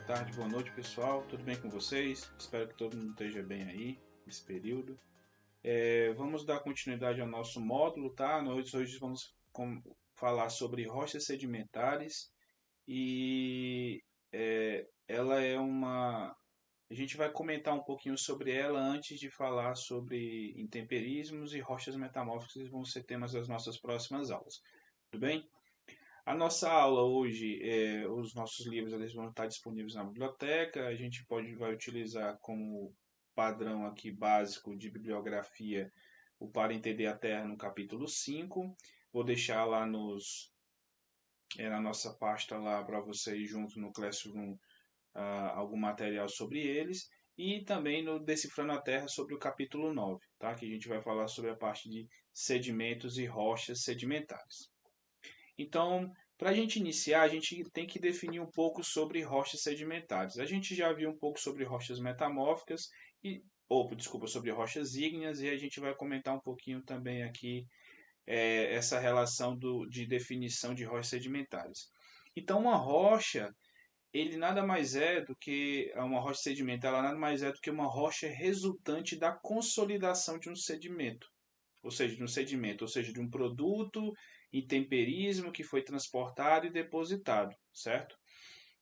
tarde, boa noite, pessoal. Tudo bem com vocês? Espero que todo mundo esteja bem aí nesse período. Vamos dar continuidade ao nosso módulo, tá? Nós hoje vamos falar sobre rochas sedimentares e ela é uma. A gente vai comentar um pouquinho sobre ela antes de falar sobre intemperismos e rochas metamórficas, que vão ser temas das nossas próximas aulas. Tudo bem? A nossa aula hoje, os nossos livros eles vão estar disponíveis na biblioteca. A gente vai utilizar como padrão aqui básico de bibliografia o Para Entender a Terra no capítulo 5. Vou deixar lá na nossa pasta lá para vocês junto no Classroom algum material sobre eles. E também no Decifrando a Terra sobre o capítulo 9, tá? Que a gente vai falar sobre a parte de sedimentos e rochas sedimentares. Então, para a gente iniciar, a gente tem que definir um pouco sobre rochas sedimentares. A gente já viu um pouco sobre rochas metamórficas sobre rochas ígneas, e a gente vai comentar um pouquinho também aqui essa relação de definição de rochas sedimentares. Então, uma rocha, ele nada mais é do que uma rocha sedimentar, ela nada mais é do que uma rocha resultante da consolidação de um sedimento, ou seja, de um produto intemperismo que foi transportado e depositado, certo?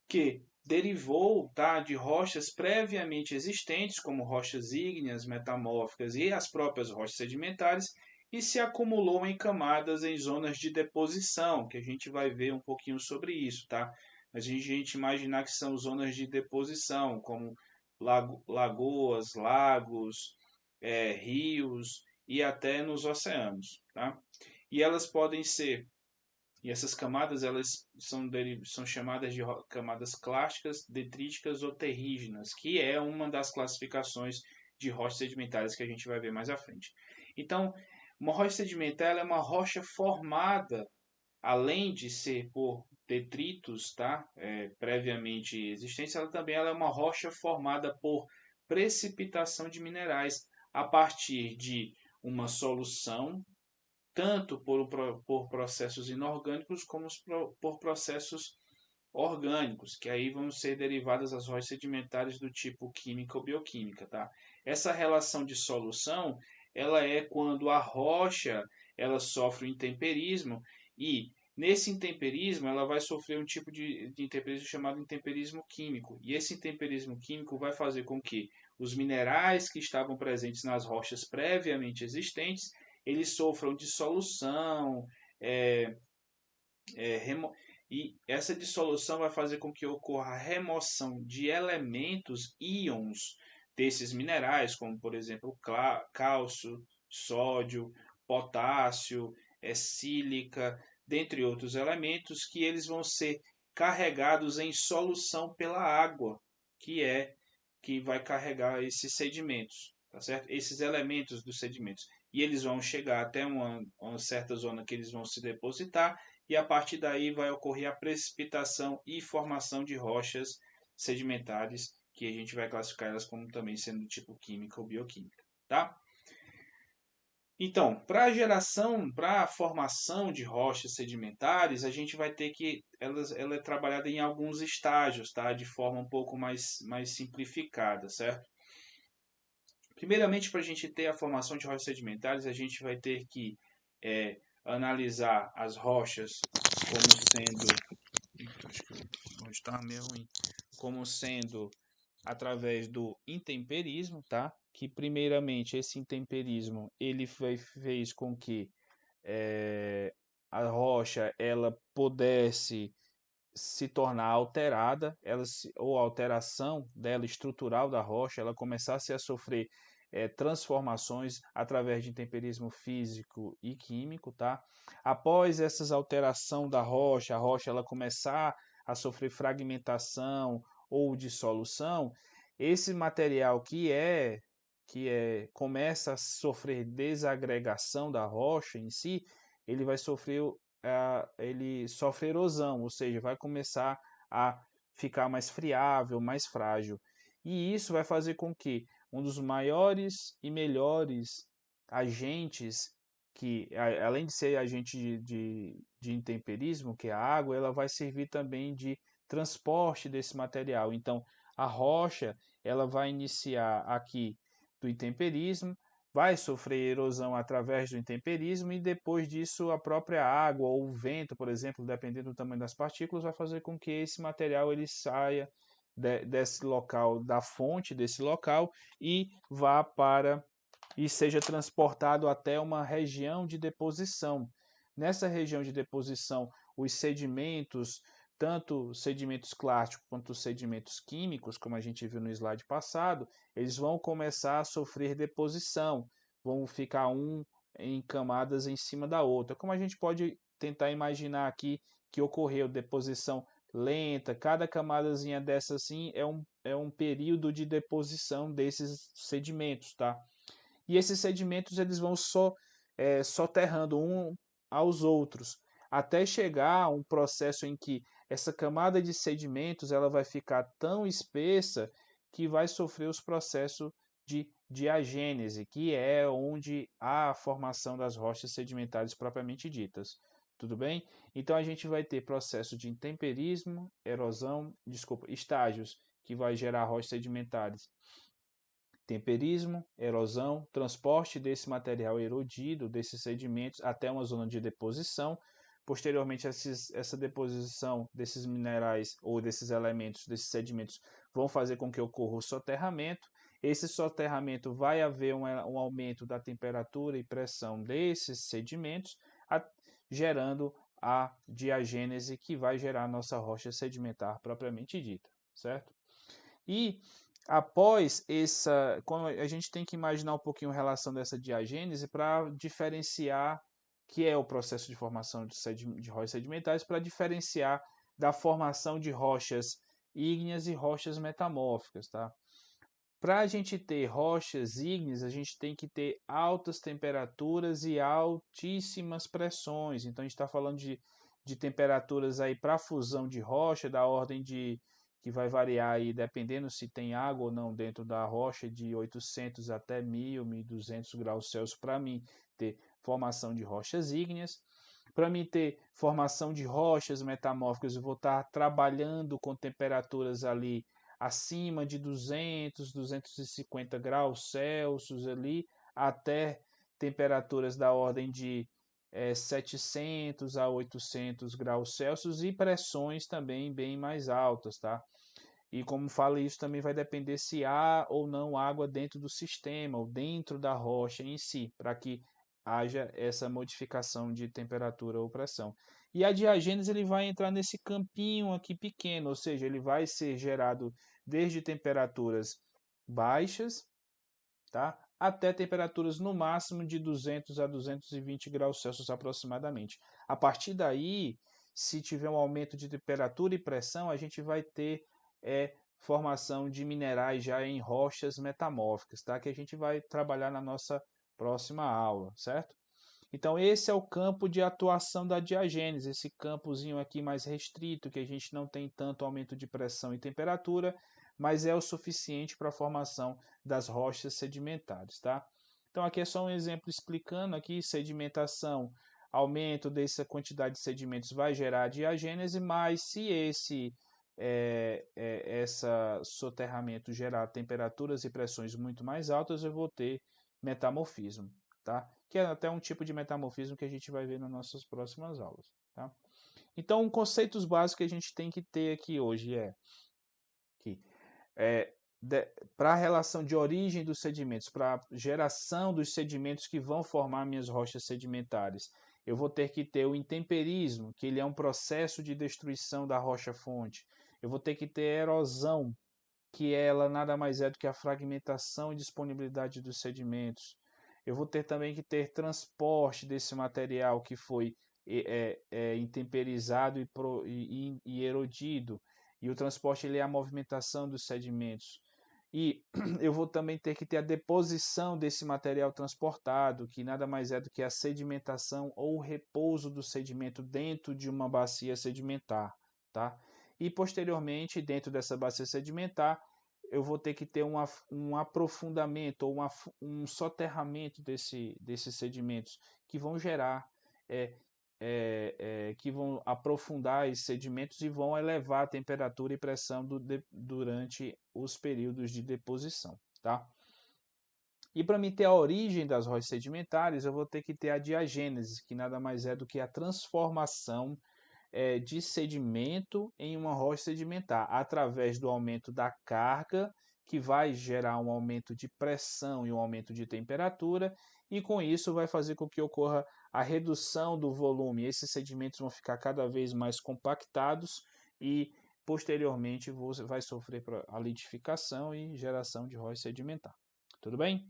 Que derivou, tá, de rochas previamente existentes, como rochas ígneas, metamórficas e as próprias rochas sedimentares, e se acumulou em camadas em zonas de deposição, que a gente vai ver um pouquinho sobre isso, tá? Mas a gente imaginar que são zonas de deposição, como lagoas, lagos, rios e até nos oceanos, tá? E elas podem ser, e essas camadas elas são chamadas de camadas clásticas, detríticas ou terrígenas, que é uma das classificações de rochas sedimentares que a gente vai ver mais à frente. Então, uma rocha sedimentar é uma rocha formada, além de ser por detritos, tá? Previamente existentes, ela é uma rocha formada por precipitação de minerais a partir de uma solução, tanto por processos inorgânicos como por processos orgânicos, que aí vão ser derivadas as rochas sedimentares do tipo química ou bioquímica, tá? Essa relação de solução, ela é quando a rocha ela sofre um intemperismo, e nesse intemperismo ela vai sofrer um tipo de intemperismo chamado intemperismo químico. E esse intemperismo químico vai fazer com que os minerais que estavam presentes nas rochas previamente existentes eles sofram dissolução, é, e essa dissolução vai fazer com que ocorra a remoção de elementos íons desses minerais, como por exemplo cálcio, sódio, potássio, sílica, dentre outros elementos, que eles vão ser carregados em solução pela água, que é que vai carregar esses sedimentos, tá certo? Esses elementos dos sedimentos. E eles vão chegar até uma certa zona que eles vão se depositar, e a partir daí vai ocorrer a precipitação e formação de rochas sedimentares, que a gente vai classificar elas como também sendo do tipo química ou bioquímica, tá? Então, para a formação de rochas sedimentares, a gente vai ter que ela é trabalhada em alguns estágios, tá? De forma um pouco mais simplificada, certo? Primeiramente, para a gente ter a formação de rochas sedimentares, a gente vai ter que analisar as rochas como sendo, acho que onde está meio ruim, como sendo através do intemperismo, tá? Que primeiramente esse intemperismo ele fez com que a rocha ela pudesse se tornar alterada, ou a alteração dela estrutural da rocha, ela começasse a sofrer transformações através de intemperismo físico e químico, tá? Após essas alteração da rocha, a rocha ela começar a sofrer fragmentação ou dissolução, esse material começa a sofrer desagregação da rocha em si, ele vai sofrer ele sofre erosão, ou seja, vai começar a ficar mais friável, mais frágil. E isso vai fazer com que um dos maiores e melhores agentes, que além de ser agente de intemperismo, que é a água, ela vai servir também de transporte desse material. Então, a rocha ela vai iniciar aqui do intemperismo, vai sofrer erosão através do intemperismo e depois disso a própria água ou o vento, por exemplo, dependendo do tamanho das partículas, vai fazer com que esse material ele saia desse local, da fonte desse local e vá para e seja transportado até uma região de deposição. Nessa região de deposição, os sedimentos, tanto sedimentos clásticos quanto sedimentos químicos, como a gente viu no slide passado, eles vão começar a sofrer deposição, vão ficar em camadas em cima da outra. Como a gente pode tentar imaginar aqui que ocorreu deposição lenta, cada camadazinha dessa assim é um período de deposição desses sedimentos, tá? E esses sedimentos eles vão soterrando um aos outros, até chegar a um processo em que essa camada de sedimentos ela vai ficar tão espessa que vai sofrer os processos de diagênese, que é onde há a formação das rochas sedimentares propriamente ditas. Tudo bem? Então a gente vai ter processo de intemperismo, erosão, estágios que vai gerar rochas sedimentares. Temperismo, erosão, transporte desse material erodido, desses sedimentos, até uma zona de deposição. Posteriormente, essa deposição desses minerais ou desses elementos, desses sedimentos, vão fazer com que ocorra o soterramento. Esse soterramento vai haver um aumento da temperatura e pressão desses sedimentos, gerando a diagênese, que vai gerar a nossa rocha sedimentar propriamente dita, certo? E após essa, a gente tem que imaginar um pouquinho a relação dessa diagênese para diferenciar que é o processo de formação de rochas sedimentares, para diferenciar da formação de rochas ígneas e rochas metamórficas, tá? Para a gente ter rochas ígneas, a gente tem que ter altas temperaturas e altíssimas pressões. Então a gente está falando de temperaturas aí para fusão de rocha da ordem de que vai variar aí dependendo se tem água ou não dentro da rocha, de 800 até 1000, 1200 graus Celsius para mim ter formação de rochas ígneas. Para mim ter formação de rochas metamórficas, eu vou estar trabalhando com temperaturas ali acima de 200, 250 graus Celsius ali, até temperaturas da ordem de 700 a 800 graus Celsius e pressões também bem mais altas, tá? E como fala, isso também vai depender se há ou não água dentro do sistema ou dentro da rocha em si, para que haja essa modificação de temperatura ou pressão. E a diagênese ele vai entrar nesse campinho aqui pequeno, ou seja, ele vai ser gerado desde temperaturas baixas, tá? Até temperaturas no máximo de 200 a 220 graus Celsius aproximadamente. A partir daí, se tiver um aumento de temperatura e pressão, a gente vai ter formação de minerais já em rochas metamórficas, tá? Que a gente vai trabalhar na nossa próxima aula, certo? Então esse é o campo de atuação da diagênese, esse campozinho aqui mais restrito, que a gente não tem tanto aumento de pressão e temperatura, mas é o suficiente para a formação das rochas sedimentares, tá? Então aqui é só um exemplo explicando aqui sedimentação, aumento dessa quantidade de sedimentos vai gerar diagênese, mas se essa soterramento gerar temperaturas e pressões muito mais altas, eu vou ter metamorfismo, tá? Que é até um tipo de metamorfismo que a gente vai ver nas nossas próximas aulas, tá? Então, conceitos básicos que a gente tem que ter aqui hoje que é para a relação de origem dos sedimentos, para a geração dos sedimentos que vão formar minhas rochas sedimentares, eu vou ter que ter o intemperismo, que ele é um processo de destruição da rocha-fonte. Eu vou ter que ter erosão, que ela nada mais é do que a fragmentação e disponibilidade dos sedimentos. Eu vou ter também que ter transporte desse material que foi intemperizado e erodido. E o transporte ele é a movimentação dos sedimentos. E eu vou também ter que ter a deposição desse material transportado, que nada mais é do que a sedimentação ou o repouso do sedimento dentro de uma bacia sedimentar, tá? E posteriormente, dentro dessa bacia sedimentar, eu vou ter que ter um aprofundamento ou um soterramento desses sedimentos que vão gerar que vão aprofundar esses sedimentos e vão elevar a temperatura e pressão durante os períodos de deposição, tá? E para me ter a origem das rochas sedimentares, eu vou ter que ter a diagênese, que nada mais é do que a transformação de sedimento em uma rocha sedimentar, através do aumento da carga, que vai gerar um aumento de pressão e um aumento de temperatura, e com isso vai fazer com que ocorra a redução do volume. Esses sedimentos vão ficar cada vez mais compactados e posteriormente você vai sofrer a litificação e geração de rocha sedimentar. Tudo bem?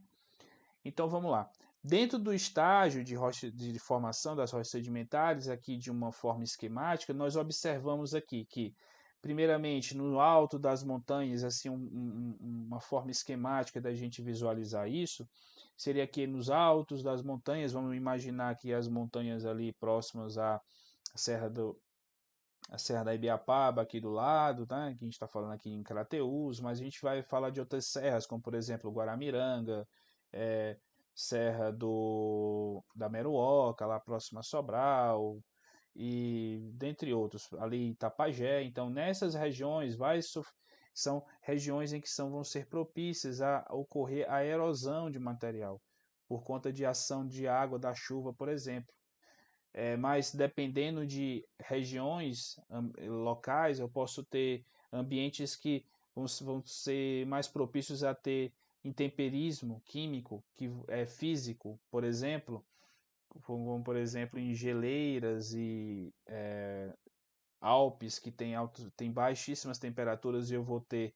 Então vamos lá. Dentro do estágio de formação das rochas sedimentares, aqui de uma forma esquemática, nós observamos aqui que, primeiramente, no alto das montanhas, assim, uma forma esquemática da gente visualizar isso, seria que nos altos das montanhas, vamos imaginar que as montanhas ali próximas à Serra da Ibiapaba aqui do lado, tá? Que a gente está falando aqui em Crateús, mas a gente vai falar de outras serras, como por exemplo Guaramiranga, é, Serra da Meruoca, lá próxima a Sobral, e dentre outros, ali em Itapajé. Então, nessas regiões são regiões em que vão ser propícias a ocorrer a erosão de material, por conta de ação de água da chuva, por exemplo. Mas dependendo de regiões locais, eu posso ter ambientes que vão ser mais propícios a ter intemperismo químico, que é físico, por exemplo, como por exemplo em geleiras e Alpes, que tem baixíssimas temperaturas, e eu vou ter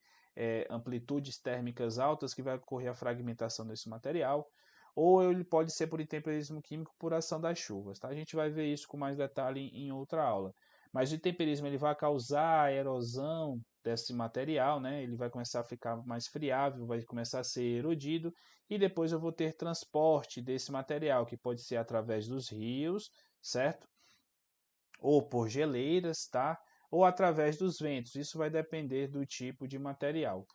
amplitudes térmicas altas, que vai ocorrer a fragmentação desse material, ou ele pode ser por intemperismo químico por ação das chuvas. Tá? A gente vai ver isso com mais detalhe em outra aula. Mas o intemperismo ele vai causar a erosão desse material, né? Ele vai começar a ficar mais friável, vai começar a ser erodido, e depois eu vou ter transporte desse material, que pode ser através dos rios, certo? Ou por geleiras, tá? Ou através dos ventos. Isso vai depender do tipo de material.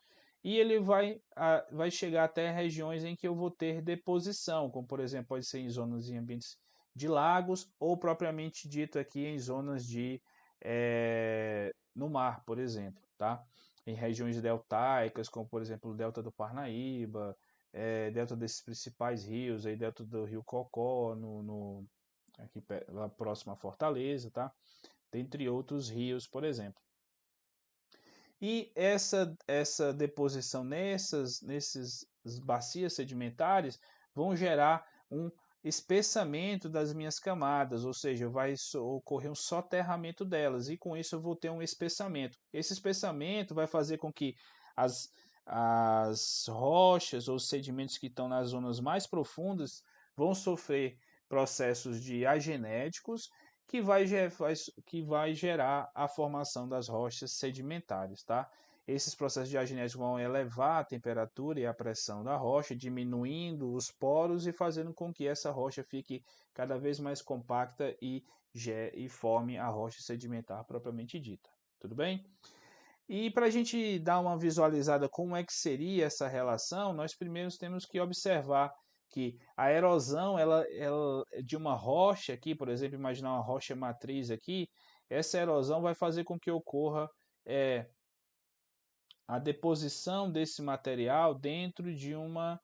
E ele vai chegar até regiões em que eu vou ter deposição, como por exemplo, pode ser em zonas em ambientes de lagos, ou propriamente dito aqui em zonas no mar, por exemplo, tá? Em regiões deltaicas, como por exemplo o delta do Parnaíba, delta desses principais rios, aí delta do rio Cocó, aqui lá próximo a Fortaleza, tá? Dentre outros rios, por exemplo. E essa deposição nesses bacias sedimentares vão gerar um espessamento das minhas camadas, ou seja, vai ocorrer um soterramento delas, e com isso eu vou ter um espessamento. Esse espessamento vai fazer com que as rochas ou sedimentos que estão nas zonas mais profundas vão sofrer processos de agenéticos que vai gerar a formação das rochas sedimentares, tá? Esses processos de agenética vão elevar a temperatura e a pressão da rocha, diminuindo os poros e fazendo com que essa rocha fique cada vez mais compacta e forme a rocha sedimentar propriamente dita. Tudo bem? E para a gente dar uma visualizada como é que seria essa relação, nós primeiro temos que observar que a erosão ela de uma rocha aqui, por exemplo, imaginar uma rocha matriz aqui, essa erosão vai fazer com que ocorra a deposição desse material dentro de uma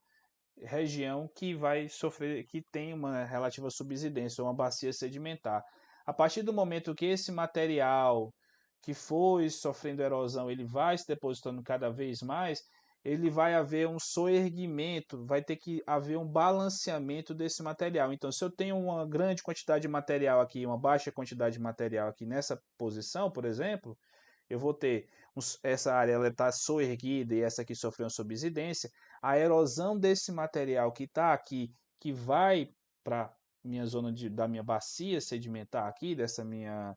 região que vai sofrer, que tem uma relativa subsidência, uma bacia sedimentar. A partir do momento que esse material que foi sofrendo erosão, ele vai se depositando cada vez mais, ele vai haver um soerguimento, vai ter que haver um balanceamento desse material. Então, se eu tenho uma grande quantidade de material aqui, uma baixa quantidade de material aqui nessa posição, por exemplo, eu vou ter essa área ela está soerguida e essa aqui sofreu uma subsidência, a erosão desse material que está aqui, que vai para minha zona da minha bacia sedimentar aqui, dessa minha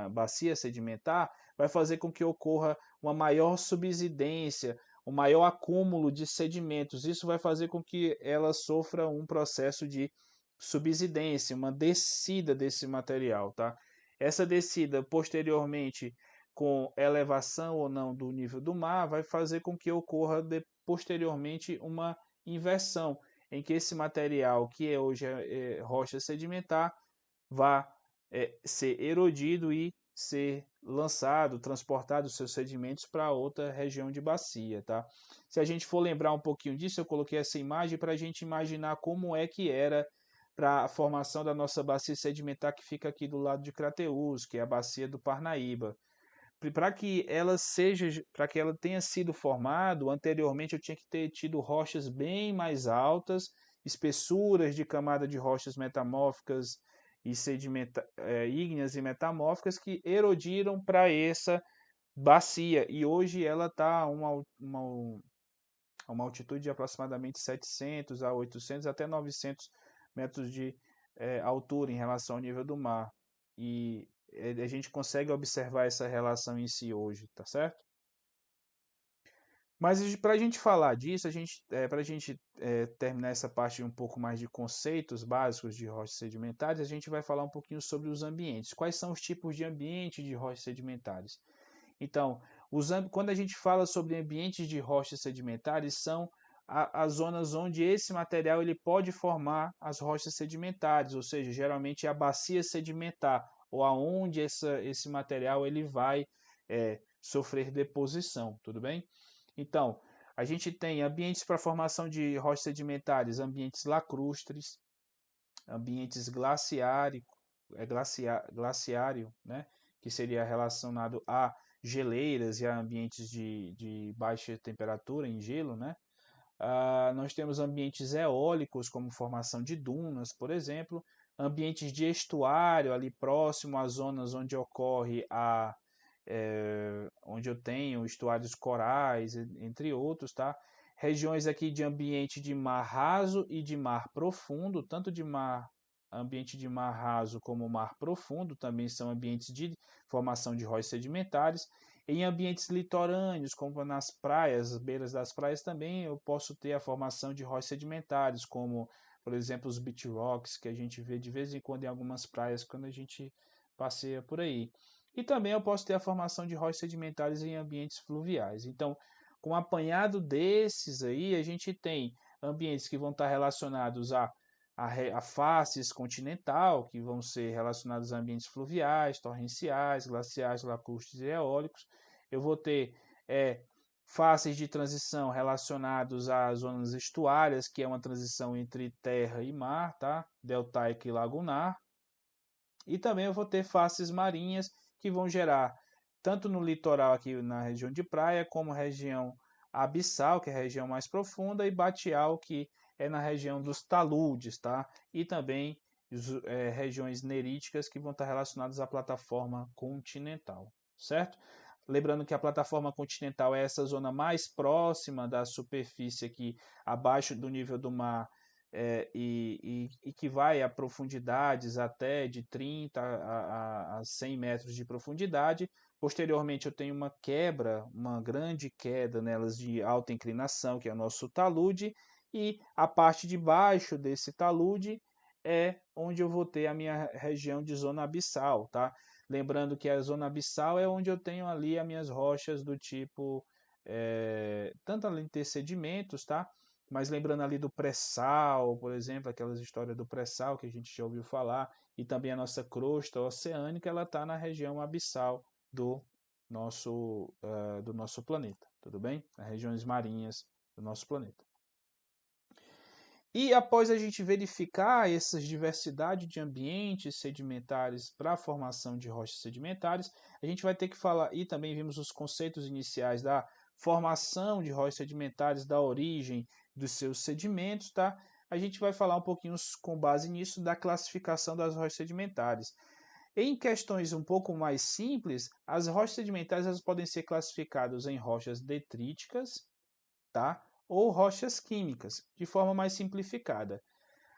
bacia sedimentar, vai fazer com que ocorra uma maior subsidência, um maior acúmulo de sedimentos. Isso vai fazer com que ela sofra um processo de subsidência, uma descida desse material, tá? Essa descida, posteriormente, com elevação ou não do nível do mar, vai fazer com que ocorra posteriormente uma inversão, em que esse material, que hoje é rocha sedimentar, vá ser erodido e ser lançado, transportado os seus sedimentos para outra região de bacia, tá? Se a gente for lembrar um pouquinho disso, eu coloquei essa imagem para a gente imaginar como é que era para a formação da nossa bacia sedimentar que fica aqui do lado de Crateús, que é a bacia do Parnaíba. Para que ela tenha sido formada, anteriormente eu tinha que ter tido rochas bem mais altas, espessuras de camada de rochas metamórficas e ígneas e metamórficas que erodiram para essa bacia. E hoje ela está a uma altitude de aproximadamente 700 a 800 até 900 metros de altura em relação ao nível do mar. E a gente consegue observar essa relação em si hoje, tá certo? Mas para a gente falar disso, para a gente terminar essa parte um pouco mais de conceitos básicos de rochas sedimentares, a gente vai falar um pouquinho sobre os ambientes. Quais são os tipos de ambiente de rochas sedimentares? Então, quando a gente fala sobre ambientes de rochas sedimentares, são as zonas onde esse material ele pode formar as rochas sedimentares, ou seja, geralmente é a bacia sedimentar, ou aonde esse material ele vai sofrer deposição, tudo bem? Então, a gente tem ambientes para formação de rochas sedimentares, ambientes lacustres, ambientes glaciário, né, que seria relacionado a geleiras e a ambientes de baixa temperatura em gelo, né? Nós temos ambientes eólicos, como formação de dunas, por exemplo, ambientes de estuário, ali próximo às zonas onde ocorre onde eu tenho estuários corais, entre outros, tá? Regiões aqui de ambiente de mar raso e de mar profundo, tanto ambiente de mar raso como mar profundo, também são ambientes de formação de rochas sedimentares. Em ambientes litorâneos, como nas praias, beiras das praias, também eu posso ter a formação de rochas sedimentares, como, por exemplo, os beach rocks, que a gente vê de vez em quando em algumas praias quando a gente passeia por aí. E também eu posso ter a formação de rochas sedimentares em ambientes fluviais. Então, com um apanhado desses aí, a gente tem ambientes que vão estar relacionados a faces continental, que vão ser relacionados a ambientes fluviais, torrenciais, glaciais, lacustres e eólicos. Eu vou ter faces de transição relacionados às zonas estuárias, que é uma transição entre terra e mar, tá? Deltaica e lagunar. E também eu vou ter faces marinhas que vão gerar tanto no litoral aqui na região de praia, como região abissal, que é a região mais profunda, e batial, que é na região dos taludes, tá? E também regiões neríticas que vão estar relacionadas à plataforma continental, certo? Lembrando que a plataforma continental é essa zona mais próxima da superfície aqui, abaixo do nível do mar, e que vai a profundidades até de 30 a 100 metros de profundidade. Posteriormente, eu tenho uma quebra, uma grande queda nelas de alta inclinação, que é o nosso talude, e a parte de baixo desse talude é onde eu vou ter a minha região de zona abissal, tá? Lembrando que a zona abissal é onde eu tenho ali as minhas rochas do tipo, tanto além de ter sedimentos, tá? Mas lembrando ali do pré-sal, por exemplo, aquelas histórias do pré-sal que a gente já ouviu falar, e também a nossa crosta oceânica, ela está na região abissal do nosso planeta, tudo bem? Nas regiões marinhas do nosso planeta. E após a gente verificar essa diversidade de ambientes sedimentares para a formação de rochas sedimentares, a gente vai ter que falar, e também vimos os conceitos iniciais da formação de rochas sedimentares, da origem dos seus sedimentos, tá? A gente vai falar um pouquinho com base nisso da classificação das rochas sedimentares. Em questões um pouco mais simples, as rochas sedimentares elas podem ser classificadas em rochas detríticas, tá? Ou rochas químicas, de forma mais simplificada.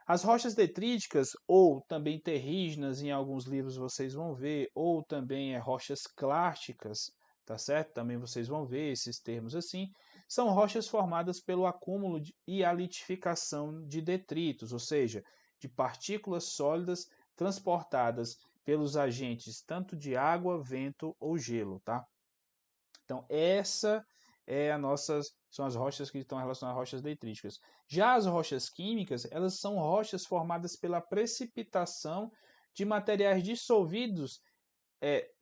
As rochas detríticas, ou também terrígenas, em alguns livros vocês vão ver, ou também rochas clásticas, tá certo? Também vocês vão ver esses termos assim, são rochas formadas pelo acúmulo e a litificação de detritos, ou seja, de partículas sólidas transportadas pelos agentes tanto de água, vento ou gelo, tá? Então, essa é a nossa, são as rochas que estão relacionadas a rochas detríticas. Já as rochas químicas, elas são rochas formadas pela precipitação de materiais dissolvidos,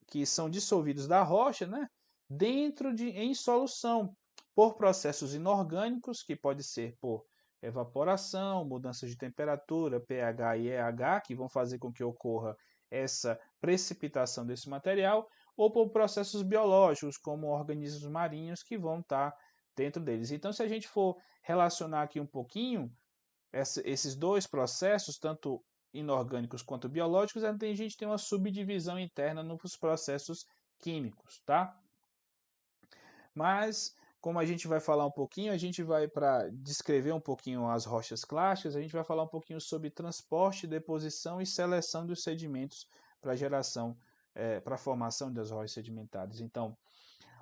que são dissolvidos da rocha, né, em solução, por processos inorgânicos, que pode ser por evaporação, mudanças de temperatura, pH e EH, que vão fazer com que ocorra essa precipitação desse material, ou por processos biológicos, como organismos marinhos que vão estar dentro deles. Então, se a gente for relacionar aqui um pouquinho esses dois processos, tanto inorgânicos quanto biológicos, a gente tem uma subdivisão interna nos processos químicos, tá? Mas, como a gente vai falar um pouquinho, a gente vai, para descrever um pouquinho as rochas clásticas, a gente vai falar um pouquinho sobre transporte, deposição e seleção dos sedimentos para geração, para a formação das rochas sedimentares. Então,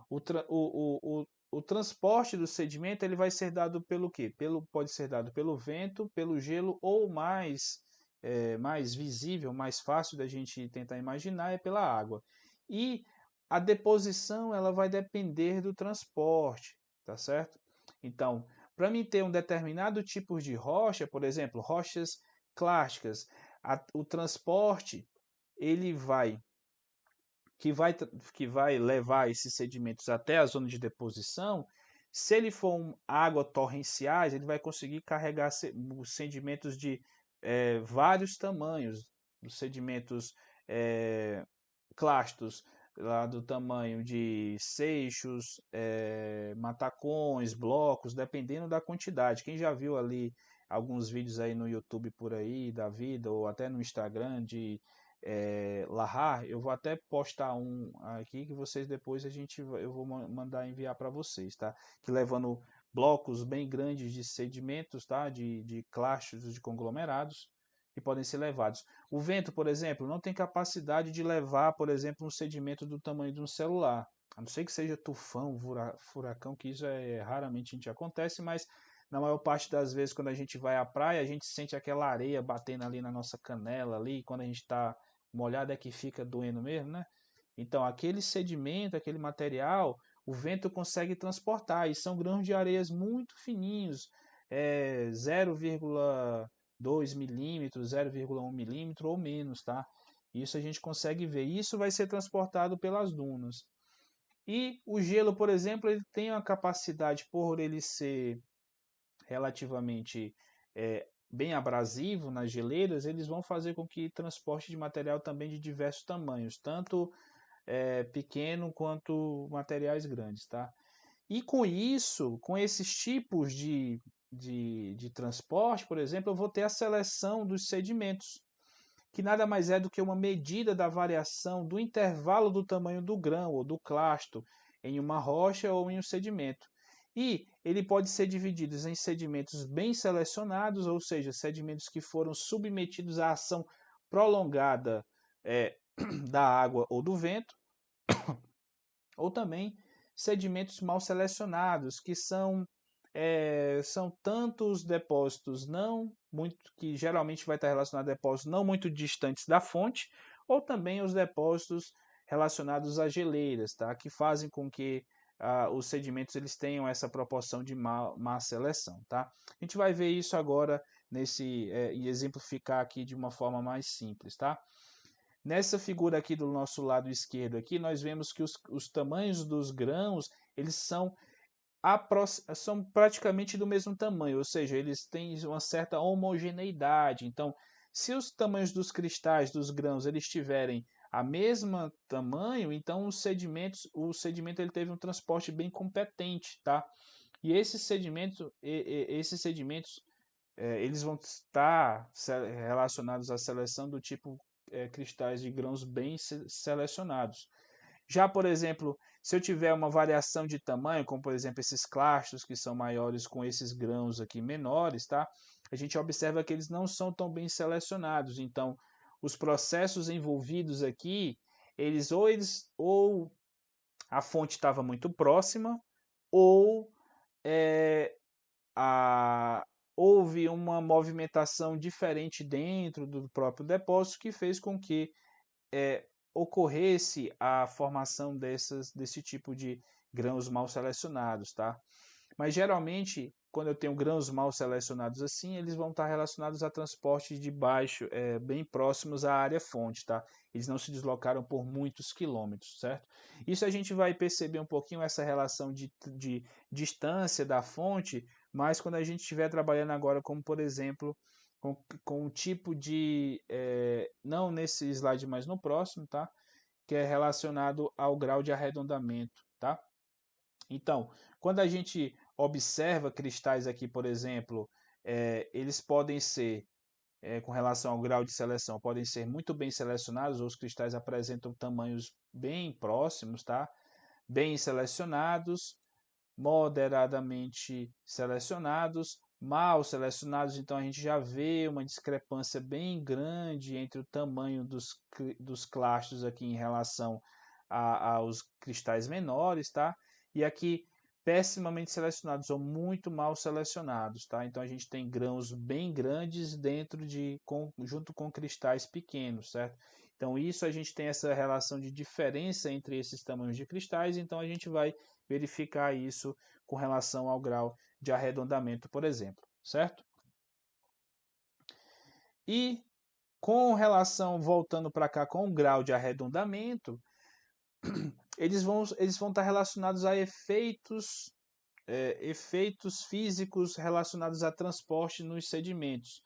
o transporte do sedimento ele vai ser dado pelo quê? Pode ser dado pelo vento, pelo gelo ou mais visível, mais fácil da gente tentar imaginar é pela água. E a deposição ela vai depender do transporte, tá certo? Então, para mim ter um determinado tipo de rocha, por exemplo, rochas clásticas, o transporte ele que vai levar esses sedimentos até a zona de deposição, se ele for água torrenciais, ele vai conseguir carregar sedimentos de vários tamanhos, os sedimentos clastos, lá do tamanho de seixos, matacões, blocos, dependendo da quantidade. Quem já viu ali alguns vídeos aí no YouTube por aí da vida, ou até no Instagram de Lahar, eu vou até postar um aqui que vocês depois eu vou mandar enviar para vocês, tá? Que levando blocos bem grandes de sedimentos, tá? De clastos, de conglomerados que podem ser levados. O vento, por exemplo, não tem capacidade de levar, por exemplo, um sedimento do tamanho de um celular. A não ser que seja tufão, furacão, que isso raramente a gente acontece, mas na maior parte das vezes quando a gente vai à praia, a gente sente aquela areia batendo ali na nossa canela ali, quando a gente está molhado é que fica doendo mesmo, né? Então, aquele sedimento, aquele material, o vento consegue transportar, e são grãos de areias muito fininhos, 0,2 milímetros, 0,1 milímetro ou menos, tá? Isso a gente consegue ver. Isso vai ser transportado pelas dunas. E o gelo, por exemplo, ele tem uma capacidade, por ele ser relativamente bem abrasivo nas geleiras, eles vão fazer com que transporte de material também de diversos tamanhos, tanto pequeno quanto materiais grandes, tá? E com isso, com esses tipos de transporte, por exemplo, eu vou ter a seleção dos sedimentos, que nada mais é do que uma medida da variação do intervalo do tamanho do grão ou do clasto em uma rocha ou em um sedimento. E ele pode ser dividido em sedimentos bem selecionados, ou seja, sedimentos que foram submetidos à ação prolongada da água ou do vento, ou também sedimentos mal selecionados, que são tantos depósitos não muito, que geralmente vai estar relacionado a depósitos não muito distantes da fonte, ou também os depósitos relacionados a geleiras, tá? Que fazem com que os sedimentos eles tenham essa proporção de má seleção, tá? A gente vai ver isso agora e exemplificar aqui de uma forma mais simples, tá? Nessa figura aqui do nosso lado esquerdo aqui, nós vemos que os tamanhos dos grãos, eles são praticamente do mesmo tamanho, ou seja, eles têm uma certa homogeneidade. Então, se os tamanhos dos cristais, dos grãos, eles tiverem a mesma tamanho, então o sedimento ele teve um transporte bem competente, tá? E esses sedimentos eles vão estar relacionados à seleção do tipo cristais de grãos bem selecionados. Já, por exemplo, se eu tiver uma variação de tamanho, como por exemplo esses clastos que são maiores com esses grãos aqui menores, tá? A gente observa que eles não são tão bem selecionados. Então, os processos envolvidos aqui, ou a fonte estava muito próxima, ou é, a, houve uma movimentação diferente dentro do próprio depósito que fez com que ocorresse a formação desse tipo de grãos mal selecionados, tá? Mas geralmente, quando eu tenho grãos mal selecionados assim, eles vão estar relacionados a transportes de baixo, bem próximos à área fonte, tá? Eles não se deslocaram por muitos quilômetros, certo? Isso a gente vai perceber um pouquinho essa relação de distância da fonte, mas quando a gente estiver trabalhando agora, como por exemplo, com um tipo de, não nesse slide, mas no próximo, tá? Que é relacionado ao grau de arredondamento, tá? Então, quando a gente observa cristais aqui, por exemplo, eles podem ser, com relação ao grau de seleção, podem ser muito bem selecionados, ou os cristais apresentam tamanhos bem próximos, tá? Bem selecionados, moderadamente selecionados, mal selecionados, então a gente já vê uma discrepância bem grande entre o tamanho dos clastros aqui em relação aos cristais menores, tá? E aqui pessimamente selecionados ou muito mal selecionados, tá? Então a gente tem grãos bem grandes junto com cristais pequenos, certo? Então isso a gente tem essa relação de diferença entre esses tamanhos de cristais, então a gente vai verificar isso com relação ao grau de arredondamento, por exemplo, certo? E com relação, voltando para cá, com o grau de arredondamento, eles vão estar relacionados a efeitos físicos relacionados a transporte nos sedimentos.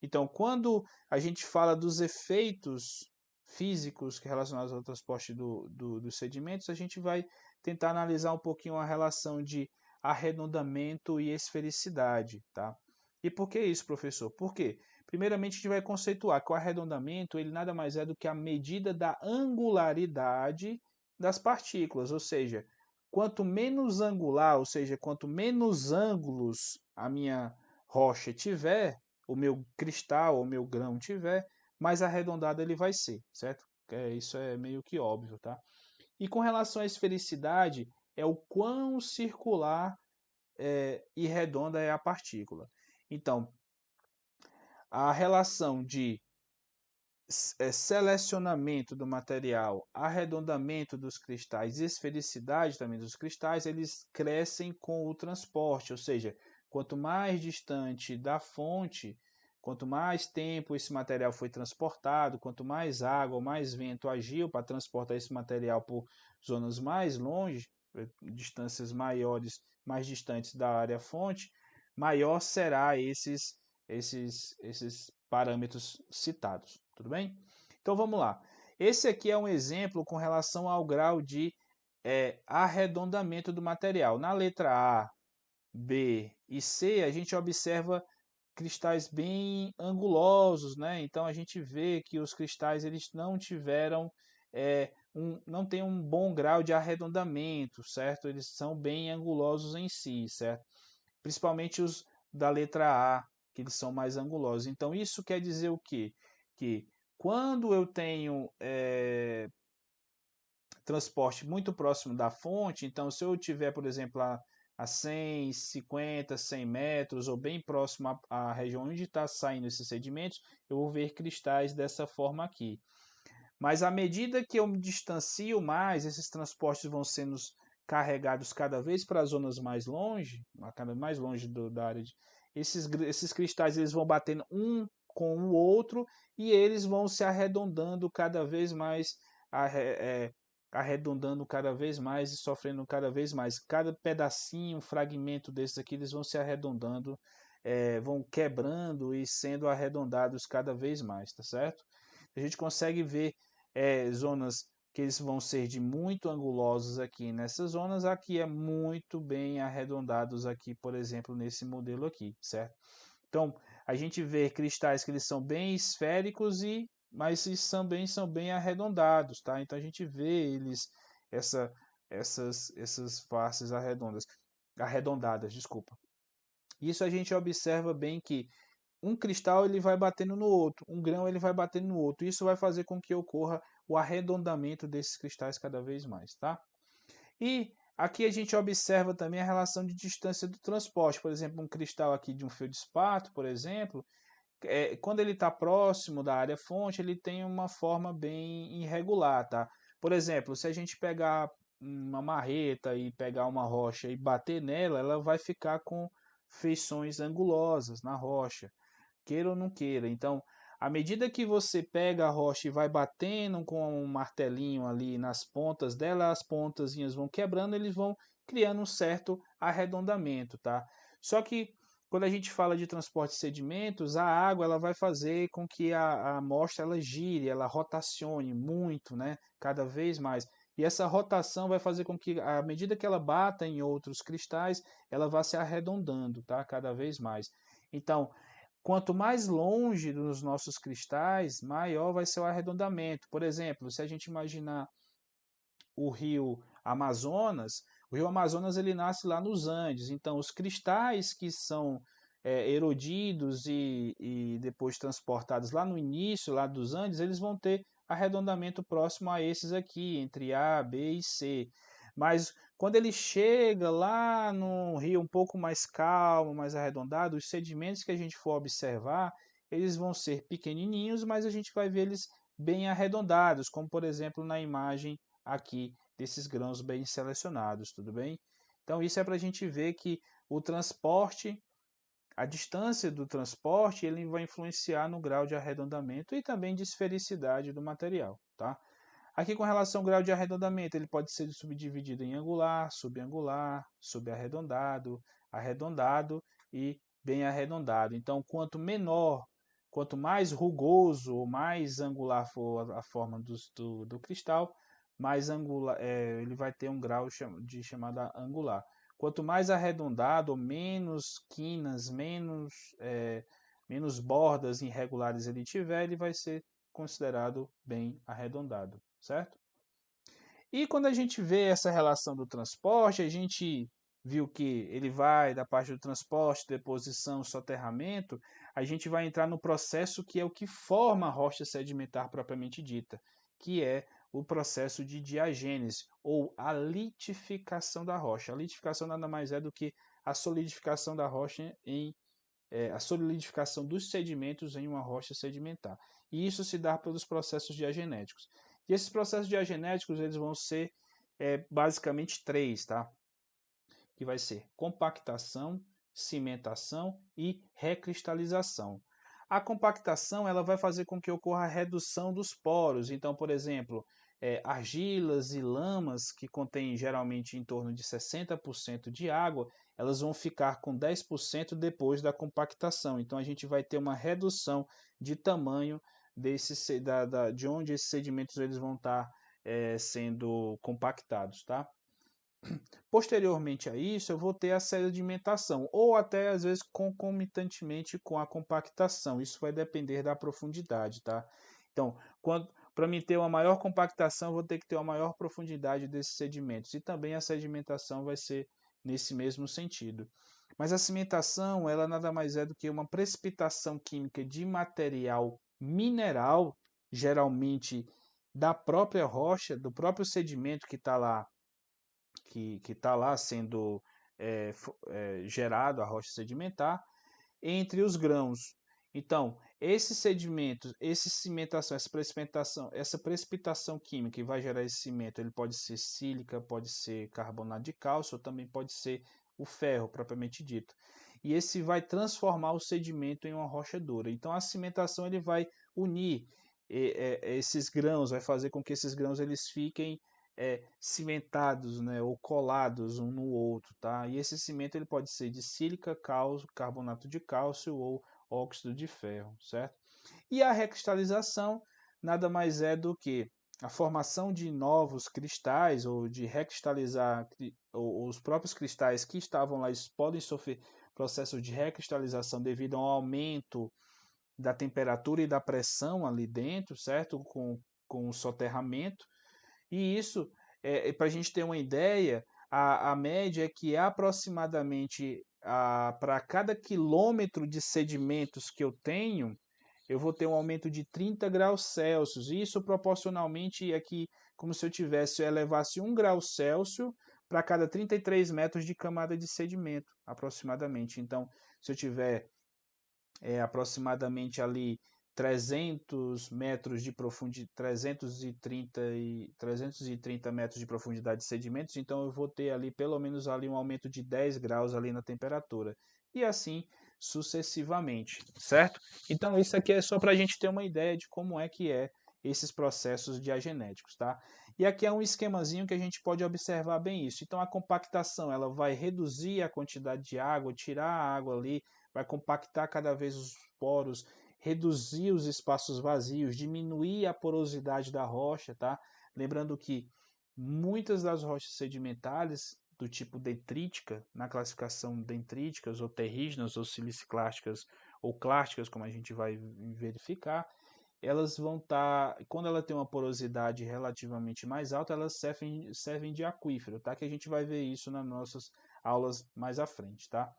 Então, quando a gente fala dos efeitos físicos relacionados ao transporte dos sedimentos, a gente vai tentar analisar um pouquinho a relação de arredondamento e esfericidade, tá? E por que isso, professor? Por quê? Primeiramente, a gente vai conceituar que o arredondamento ele nada mais é do que a medida da angularidade das partículas, ou seja, quanto menos angular, ou seja, quanto menos ângulos a minha rocha tiver, o meu cristal, o meu grão tiver, mais arredondado ele vai ser, certo? Isso é meio que óbvio, tá? E com relação à esfericidade, é o quão circular e redonda é a partícula. Então, a relação de selecionamento do material, arredondamento dos cristais e esfericidade também dos cristais, eles crescem com o transporte, ou seja, quanto mais distante da fonte, quanto mais tempo esse material foi transportado, quanto mais água ou mais vento agiu para transportar esse material por zonas mais longe, distâncias maiores, mais distantes da área fonte, maior será esses parâmetros citados, tudo bem? Então vamos lá. Esse aqui é um exemplo com relação ao grau de arredondamento do material. Na letra A, B e C, a gente observa cristais bem angulosos, né? Então a gente vê que os cristais eles não tiveram não tem um bom grau de arredondamento, certo? Eles são bem angulosos em si, certo? Principalmente os da letra A, que eles são mais angulosos. Então, isso quer dizer o quê? Que quando eu tenho transporte muito próximo da fonte, então se eu tiver, por exemplo, a 100, 50, 100 metros, ou bem próximo à região onde está saindo esses sedimentos, eu vou ver cristais dessa forma aqui. Mas à medida que eu me distancio mais, esses transportes vão sendo carregados cada vez para zonas mais longe da área. Esses cristais eles vão batendo um com o outro e eles vão se arredondando cada vez mais, arredondando cada vez mais e sofrendo cada vez mais. Cada pedacinho, fragmento desses aqui, eles vão se arredondando, vão quebrando e sendo arredondados cada vez mais, tá certo? A gente consegue ver zonas que eles vão ser de muito angulosos aqui nessas zonas, aqui é muito bem arredondados aqui, por exemplo, nesse modelo aqui, certo? Então, a gente vê cristais que eles são bem esféricos mas eles também são bem arredondados, tá? Então a gente vê eles essas faces arredondadas, desculpa. Isso a gente observa bem que um cristal ele vai batendo no outro, um grão ele vai batendo no outro. Isso vai fazer com que ocorra o arredondamento desses cristais cada vez mais, tá? E aqui a gente observa também a relação de distância do transporte. Por exemplo, um cristal aqui de um feldspato, por exemplo, quando ele está próximo da área fonte, ele tem uma forma bem irregular, tá? Por exemplo, se a gente pegar uma marreta e pegar uma rocha e bater nela, ela vai ficar com feições angulosas na rocha, queira ou não queira. Então, à medida que você pega a rocha e vai batendo com um martelinho ali nas pontas dela, as pontazinhas vão quebrando, eles vão criando um certo arredondamento, tá? Só que quando a gente fala de transporte de sedimentos, a água ela vai fazer com que a amostra ela gire, ela rotacione muito, né? Cada vez mais. E essa rotação vai fazer com que, à medida que ela bata em outros cristais, ela vá se arredondando, tá? Cada vez mais. Então, quanto mais longe dos nossos cristais, maior vai ser o arredondamento. Por exemplo, se a gente imaginar o rio Amazonas, o rio Amazonas ele nasce lá nos Andes. Então, os cristais que são erodidos e depois transportados lá no início, lá dos Andes, eles vão ter arredondamento próximo a esses aqui, entre A, B e C. Mas quando ele chega lá no rio um pouco mais calmo, mais arredondado, os sedimentos que a gente for observar, eles vão ser pequenininhos, mas a gente vai ver eles bem arredondados, como por exemplo na imagem aqui desses grãos bem selecionados, tudo bem? Então isso é para a gente ver que o transporte, a distância do transporte, ele vai influenciar no grau de arredondamento e também de esfericidade do material, tá? Aqui com relação ao grau de arredondamento, ele pode ser subdividido em angular, subangular, subarredondado, arredondado e bem arredondado. Então, quanto menor, quanto mais rugoso ou mais angular for a forma do cristal, mais angular, ele vai ter um grau de chamada angular. Quanto mais arredondado, ou menos quinas, menos bordas irregulares ele tiver, ele vai ser considerado bem arredondado, certo? E quando a gente vê essa relação do transporte, a gente viu que ele vai da parte do transporte, deposição, soterramento, a gente vai entrar no processo que é o que forma a rocha sedimentar propriamente dita, que é o processo de diagênese ou a litificação da rocha. A litificação nada mais é do que a solidificação da rocha a solidificação dos sedimentos em uma rocha sedimentar. E isso se dá pelos processos diagenéticos. E esses processos diagenéticos eles vão ser basicamente três, tá? Que vai ser compactação, cimentação e recristalização. A compactação ela vai fazer com que ocorra a redução dos poros. Então, por exemplo, argilas e lamas que contêm geralmente em torno de 60% de água, elas vão ficar com 10% depois da compactação. Então, a gente vai ter uma redução de tamanho de onde esses sedimentos eles vão estar sendo compactados, tá? Posteriormente a isso, eu vou ter a sedimentação, ou até às vezes concomitantemente com a compactação. Isso vai depender da profundidade, tá? Então, para mim ter uma maior compactação, eu vou ter que ter uma maior profundidade desses sedimentos. E também a sedimentação vai ser nesse mesmo sentido. Mas a cimentação, ela nada mais é do que uma precipitação química de material mineral, geralmente da própria rocha, do próprio sedimento que está lá sendo gerado a rocha sedimentar entre os grãos. Então, esses sedimentos, essa cimentação, essa precipitação química que vai gerar esse cimento, ele pode ser sílica, pode ser carbonato de cálcio, ou também pode ser o ferro propriamente dito. E esse vai transformar o sedimento em uma rocha dura. Então, a cimentação ele vai unir esses grãos, vai fazer com que esses grãos eles fiquem cimentados, né, ou colados um no outro, tá? E esse cimento ele pode ser de sílica, cálcio, carbonato de cálcio ou óxido de ferro, certo? E a recristalização nada mais é do que a formação de novos cristais ou de recristalizar ou os próprios cristais que estavam lá eles podem sofrer processo de recristalização devido ao aumento da temperatura e da pressão ali dentro, certo? Com o soterramento e isso, para a gente ter uma ideia, a média é que aproximadamente para cada quilômetro de sedimentos que eu tenho, eu vou ter um aumento de 30 graus Celsius. Isso proporcionalmente é que, como se eu elevasse 1 grau Celsius para cada 33 metros de camada de sedimento, aproximadamente. Então, se eu tiver aproximadamente ali 300 metros de profundidade, 330 metros de profundidade de sedimentos, então eu vou ter ali pelo menos ali um aumento de 10 graus ali na temperatura. E assim sucessivamente, certo? Então isso aqui é só para a gente ter uma ideia de como é que é esses processos diagenéticos, tá? E aqui é um esquemazinho que a gente pode observar bem isso. Então a compactação, ela vai reduzir a quantidade de água, tirar a água ali, vai compactar cada vez os poros, reduzir os espaços vazios, diminuir a porosidade da rocha, tá? Lembrando que muitas das rochas sedimentares do tipo detrítica, na classificação dendríticas ou terrígenas ou siliciclásticas ou clásticas, como a gente vai verificar, elas vão estar, quando ela tem uma porosidade relativamente mais alta, elas servem de aquífero, tá? Que a gente vai ver isso nas nossas aulas mais à frente, tá?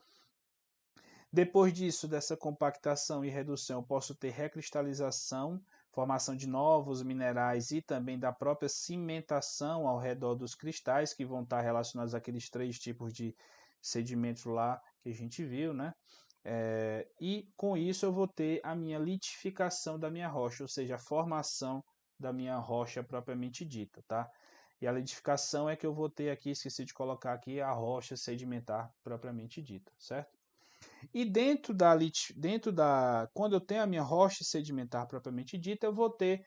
Depois disso, dessa compactação e redução, eu posso ter recristalização, formação de novos minerais e também da própria cimentação ao redor dos cristais, que vão estar relacionados àqueles 3 tipos de sedimentos lá que a gente viu, né? E com isso eu vou ter a minha litificação da minha rocha, ou seja, a formação da minha rocha propriamente dita, tá? E a litificação é que eu vou ter aqui, esqueci de colocar aqui, a rocha sedimentar propriamente dita, certo? E quando eu tenho a minha rocha sedimentar propriamente dita, eu vou ter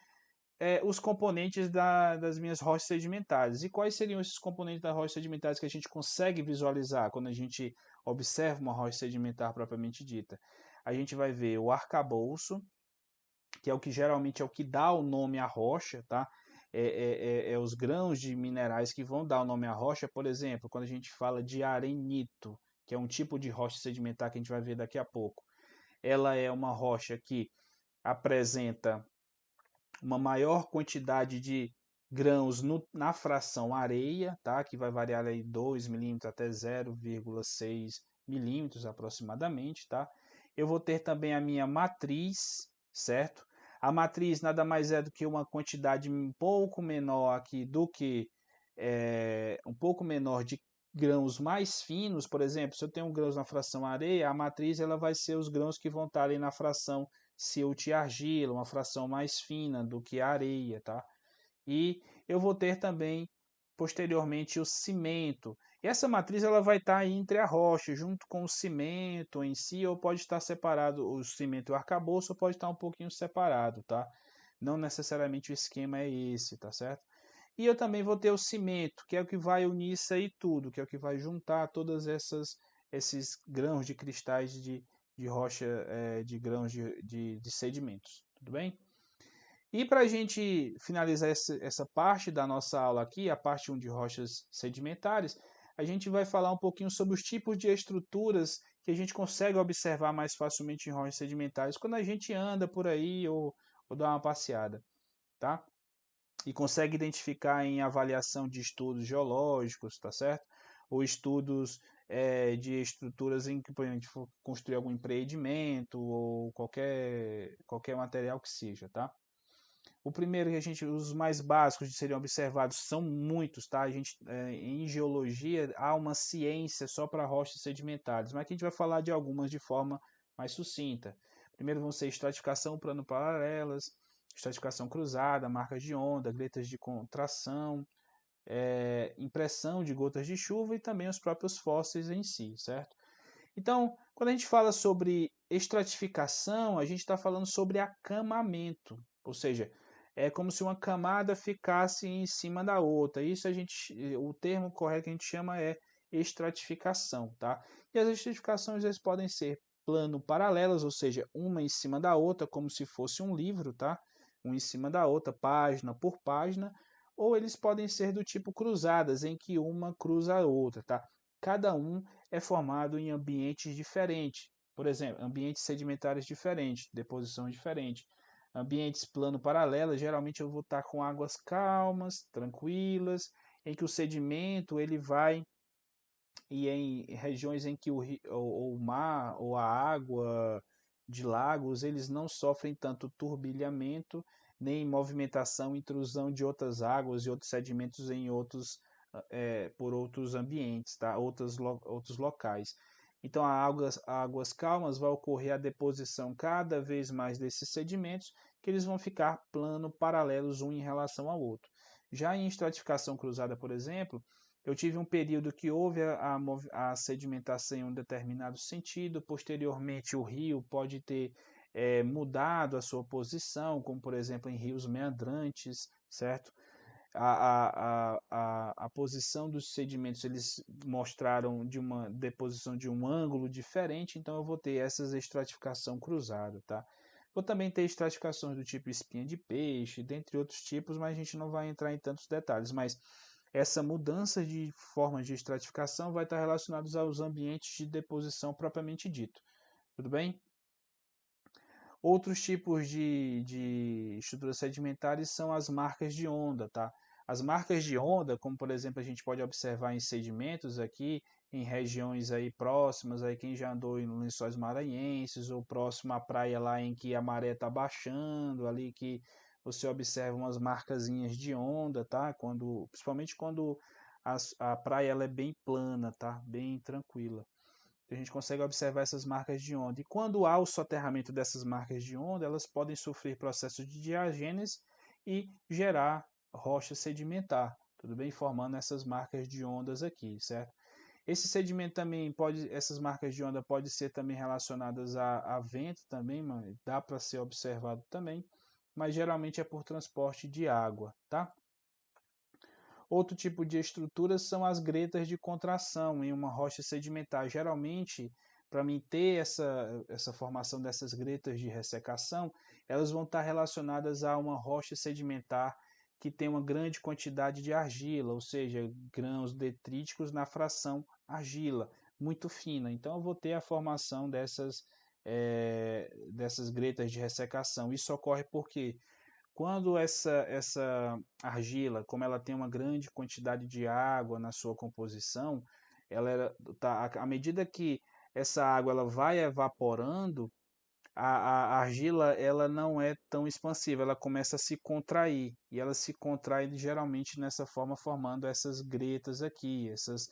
os componentes das minhas rochas sedimentares. E quais seriam esses componentes das rochas sedimentares que a gente consegue visualizar quando a gente observa uma rocha sedimentar propriamente dita? A gente vai ver o arcabouço, que é o que geralmente é o que dá o nome à rocha, tá? É os grãos de minerais que vão dar o nome à rocha. Por exemplo, quando a gente fala de arenito, que é um tipo de rocha sedimentar que a gente vai ver daqui a pouco. Ela é uma rocha que apresenta uma maior quantidade de grãos na fração areia, tá? Que vai variar aí 2 milímetros até 0,6 milímetros aproximadamente, tá? Eu vou ter também a minha matriz, certo? A matriz nada mais é do que uma quantidade um pouco menor aqui do que um pouco menor de grãos mais finos. Por exemplo, se eu tenho grãos na fração areia, a matriz ela vai ser os grãos que vão estar ali na fração silt e argila, uma fração mais fina do que a areia, tá? E eu vou ter também posteriormente o cimento. E essa matriz ela vai estar entre a rocha, junto com o cimento em si, ou pode estar separado, o cimento e o arcabouço, ou pode estar um pouquinho separado, tá? Não necessariamente o esquema é esse, tá certo? E eu também vou ter o cimento, que é o que vai unir isso aí tudo, que é o que vai juntar todas esses grãos de cristais de rocha, de grãos de sedimentos, tudo bem? E para a gente finalizar essa parte da nossa aula aqui, a parte 1 de rochas sedimentares, a gente vai falar um pouquinho sobre os tipos de estruturas que a gente consegue observar mais facilmente em rochas sedimentares quando a gente anda por aí ou dá uma passeada, tá? E consegue identificar em avaliação de estudos geológicos, tá certo? Ou estudos de estruturas em que, por exemplo, a gente for construir algum empreendimento ou qualquer material que seja, tá? O primeiro que os mais básicos seriam observados são muitos, tá? A gente, em geologia há uma ciência só para rochas sedimentares, mas aqui a gente vai falar de algumas de forma mais sucinta. Primeiro vão ser estratificação plano-paralelas, estratificação cruzada, marcas de onda, gretas de contração, impressão de gotas de chuva e também os próprios fósseis em si, certo? Então, quando a gente fala sobre estratificação, a gente está falando sobre acamamento, ou seja, é como se uma camada ficasse em cima da outra. O termo correto que a gente chama é estratificação, tá? E as estratificações eles podem ser plano paralelas, ou seja, uma em cima da outra, como se fosse um livro, tá? Um em cima da outra, página por página, ou eles podem ser do tipo cruzadas, em que uma cruza a outra, tá? Cada um é formado em ambientes diferentes. Por exemplo, ambientes sedimentares diferentes, deposição diferente. Ambientes plano-paralelos, geralmente eu vou estar com águas calmas, tranquilas, em que o sedimento ele vai e em regiões em que o mar ou a água de lagos eles não sofrem tanto turbilhamento nem movimentação, intrusão de outras águas e outros sedimentos em por outros ambientes, tá? Outros locais. Então, a águas calmas vai ocorrer a deposição cada vez mais desses sedimentos, que eles vão ficar plano, paralelos um em relação ao outro. Já em estratificação cruzada, por exemplo, eu tive um período que houve a sedimentação em um determinado sentido, posteriormente o rio pode ter mudado a sua posição, como por exemplo em rios meandrantes, certo? A posição dos sedimentos eles mostraram de uma deposição de um ângulo diferente, então eu vou ter essa estratificação cruzada, tá? Vou também ter estratificações do tipo espinha de peixe, dentre outros tipos, mas a gente não vai entrar em tantos detalhes. Mas essa mudança de forma de estratificação vai estar relacionada aos ambientes de deposição propriamente dito. Tudo bem? Outros tipos de estruturas sedimentares são as marcas de onda, tá? As marcas de onda, como por exemplo a gente pode observar em sedimentos aqui, em regiões aí próximas, aí quem já andou em Lençóis Maranhenses ou próximo à praia lá em que a maré está baixando, ali que você observa umas marcazinhas de onda, tá? Principalmente quando a praia ela é bem plana, tá? Bem tranquila. A gente consegue observar essas marcas de onda. E quando há o soterramento dessas marcas de onda, elas podem sofrer processos de diagênese e gerar rocha sedimentar, tudo bem? Formando essas marcas de ondas aqui, certo? Esse sedimento também pode, essas marcas de onda podem ser também relacionadas a vento também, dá para ser observado também, mas geralmente é por transporte de água, tá? Outro tipo de estrutura são as gretas de contração em uma rocha sedimentar. Geralmente, para mim ter essa formação dessas gretas de ressecação, elas vão estar relacionadas a uma rocha sedimentar que tem uma grande quantidade de argila, ou seja, grãos detríticos na fração argila, muito fina. Então, eu vou ter a formação dessas gretas de ressecação. Isso ocorre porque quando essa argila, como ela tem uma grande quantidade de água na sua composição, à medida que essa água ela vai evaporando, a argila ela não é tão expansiva, ela começa a se contrair, e ela se contrai geralmente nessa forma, formando essas gretas aqui, esses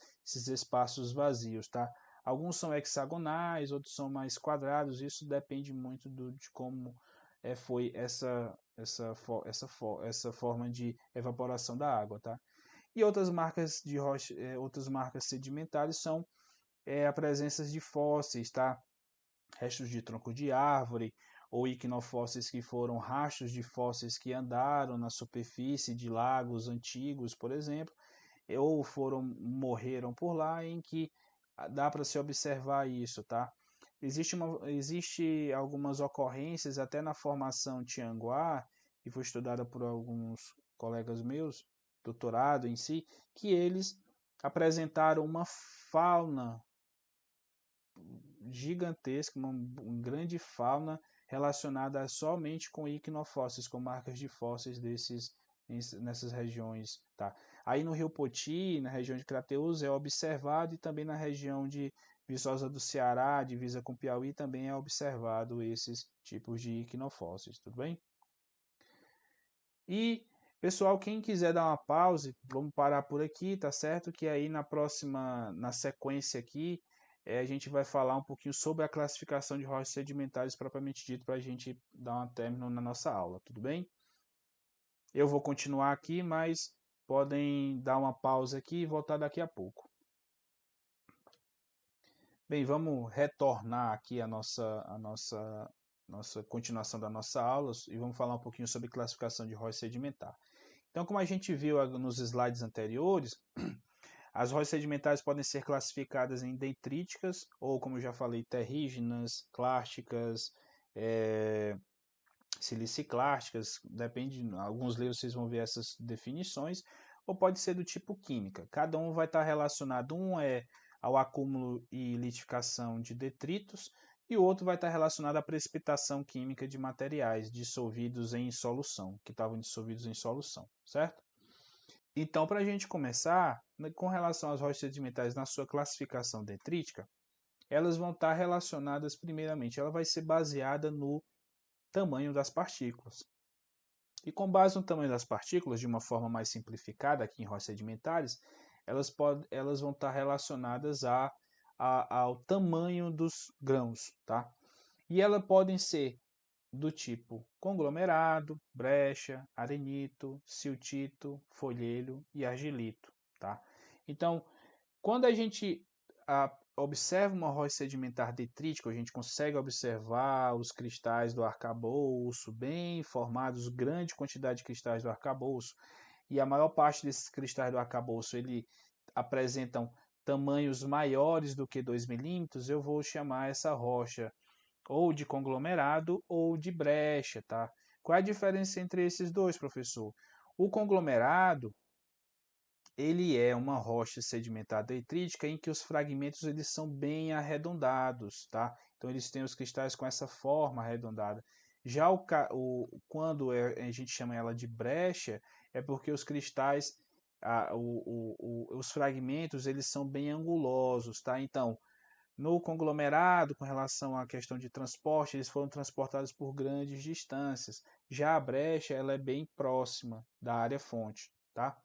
espaços vazios, tá? Alguns são hexagonais, outros são mais quadrados, isso depende muito de como foi essa forma de evaporação da água, tá? E outras marcas de rocha, outras marcas sedimentares são a presença de fósseis, tá? Restos de tronco de árvore ou iquinofósseis que foram rastros de fósseis que andaram na superfície de lagos antigos, por exemplo, ou morreram por lá, em que dá para se observar isso, tá? Existe algumas ocorrências até na formação Tianguá, que foi estudada por alguns colegas meus, doutorado em si, que eles apresentaram uma fauna gigantesca, uma grande fauna relacionada somente com iquinofósseis, com marcas de fósseis nessas regiões, tá? Aí no Rio Poti, na região de Crateús, é observado, e também na região de Viçosa do Ceará, divisa com Piauí, também é observado esses tipos de iquinofósseis, tudo bem? E, pessoal, quem quiser dar uma pausa, vamos parar por aqui, tá certo? Que aí na sequência aqui, a gente vai falar um pouquinho sobre a classificação de rochas sedimentares propriamente dito, para a gente dar um término na nossa aula, tudo bem? Eu vou continuar aqui, mas podem dar uma pausa aqui e voltar daqui a pouco. Bem, vamos retornar aqui nossa continuação da nossa aula e vamos falar um pouquinho sobre classificação de rocha sedimentar. Então, como a gente viu nos slides anteriores, as rochas sedimentares podem ser classificadas em detríticas, ou como eu já falei, terrígenas, clásticas, siliciclásticas, depende, em alguns livros vocês vão ver essas definições, ou pode ser do tipo química. Cada um vai estar relacionado, ao acúmulo e litificação de detritos, e o outro vai estar relacionado à precipitação química de materiais dissolvidos em solução, que estavam dissolvidos em solução, certo? Então, para a gente começar, com relação às rochas sedimentares na sua classificação detrítica, elas vão estar relacionadas, primeiramente, ela vai ser baseada no tamanho das partículas. E com base no tamanho das partículas, de uma forma mais simplificada aqui em rochas sedimentares, elas vão estar relacionadas ao tamanho dos grãos, tá? E elas podem ser do tipo conglomerado, brecha, arenito, siltito, folheiro e argilito, tá? Então, quando a gente observa uma rocha sedimentar detrítica, a gente consegue observar os cristais do arcabouço bem formados, grande quantidade de cristais do arcabouço, e a maior parte desses cristais do arcabouço ele apresentam tamanhos maiores do que 2 milímetros, eu vou chamar essa rocha ou de conglomerado ou de brecha, tá? Qual é a diferença entre esses dois, professor? O conglomerado, ele é uma rocha sedimentar detrítica em que os fragmentos eles são bem arredondados, tá? Então eles têm os cristais com essa forma arredondada. Já quando a gente chama ela de brecha, é porque os cristais, os fragmentos eles são bem angulosos, tá? Então no conglomerado, com relação à questão de transporte, eles foram transportados por grandes distâncias. Já a brecha, ela é bem próxima da área fonte, tá?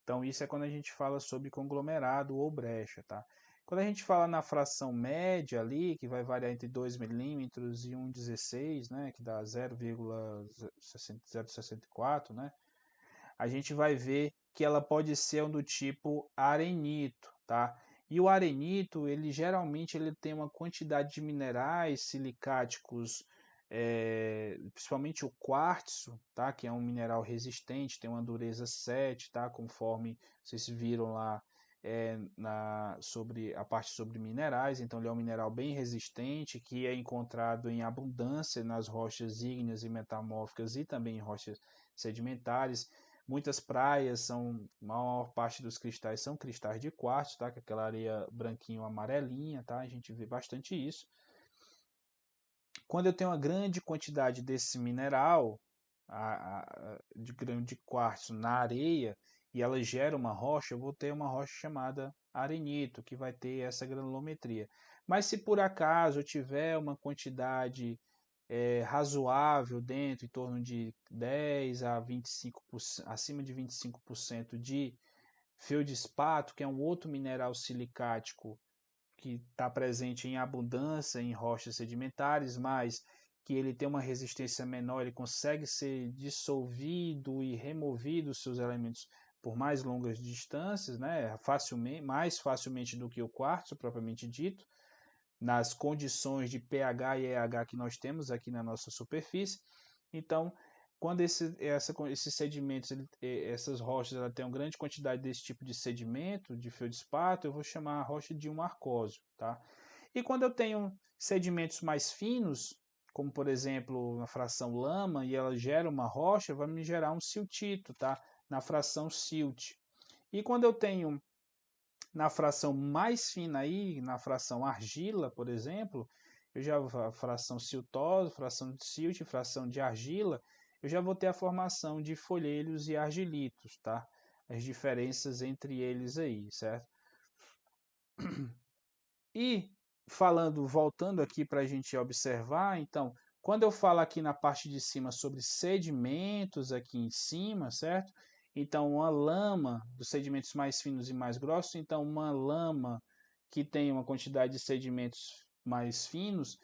Então isso é quando a gente fala sobre conglomerado ou brecha, tá? Quando a gente fala na fração média ali, que vai variar entre 2 milímetros e 1,16, né, que dá 0,064, né? A gente vai ver que ela pode ser um do tipo arenito, tá? E o arenito, ele geralmente ele tem uma quantidade de minerais silicáticos, principalmente o quartzo, tá? Que é um mineral resistente, tem uma dureza 7, tá? Conforme vocês viram lá sobre a parte sobre minerais, então ele é um mineral bem resistente que é encontrado em abundância nas rochas ígneas e metamórficas e também em rochas sedimentares. Muitas praias são, a maior parte dos cristais são cristais de quartzo, tá? Com aquela areia branquinho amarelinha, tá? A gente vê bastante isso. Quando eu tenho uma grande quantidade desse mineral, de grão de quartzo na areia, e ela gera uma rocha, eu vou ter uma rocha chamada arenito, que vai ter essa granulometria. Mas se por acaso eu tiver uma quantidade razoável dentro, em torno de 10 a 25%, acima de 25% de feldspato, que é um outro mineral silicático que está presente em abundância em rochas sedimentares, mas que ele tem uma resistência menor, ele consegue ser dissolvido e removido os seus elementos por mais longas distâncias, né, facilmente, mais facilmente do que o quartzo propriamente dito, nas condições de pH e EH que nós temos aqui na nossa superfície. Então, quando esses sedimentos, essas rochas, ela tem uma grande quantidade desse tipo de sedimento, de feldspato, eu vou chamar a rocha de um arcósio, tá? E quando eu tenho sedimentos mais finos, como por exemplo na fração lama, e ela gera uma rocha, vai me gerar um siltito, tá? Na fração silt. E quando eu tenho na fração mais fina aí, na fração argila, por exemplo, eu já a fração siltosa, fração de silt, fração de argila, eu já vou ter a formação de folheiros e argilitos, tá? As diferenças entre eles aí, certo? E voltando aqui para a gente observar, então, quando eu falo aqui na parte de cima sobre sedimentos aqui em cima, certo? Então, uma lama dos sedimentos mais finos e mais grossos, então uma lama que tem uma quantidade de sedimentos mais finos,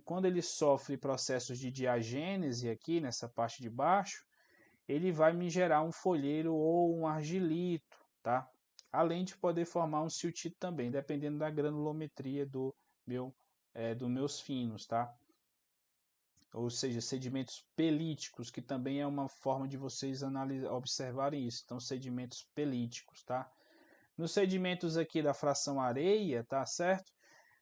quando ele sofre processos de diagênese aqui nessa parte de baixo, ele vai me gerar um folheiro ou um argilito, tá? Além de poder formar um siltito também, dependendo da granulometria dos meus finos, tá? Ou seja, sedimentos pelíticos, que também é uma forma de vocês observarem isso. Então, sedimentos pelíticos, tá? Nos sedimentos aqui da fração areia, tá certo?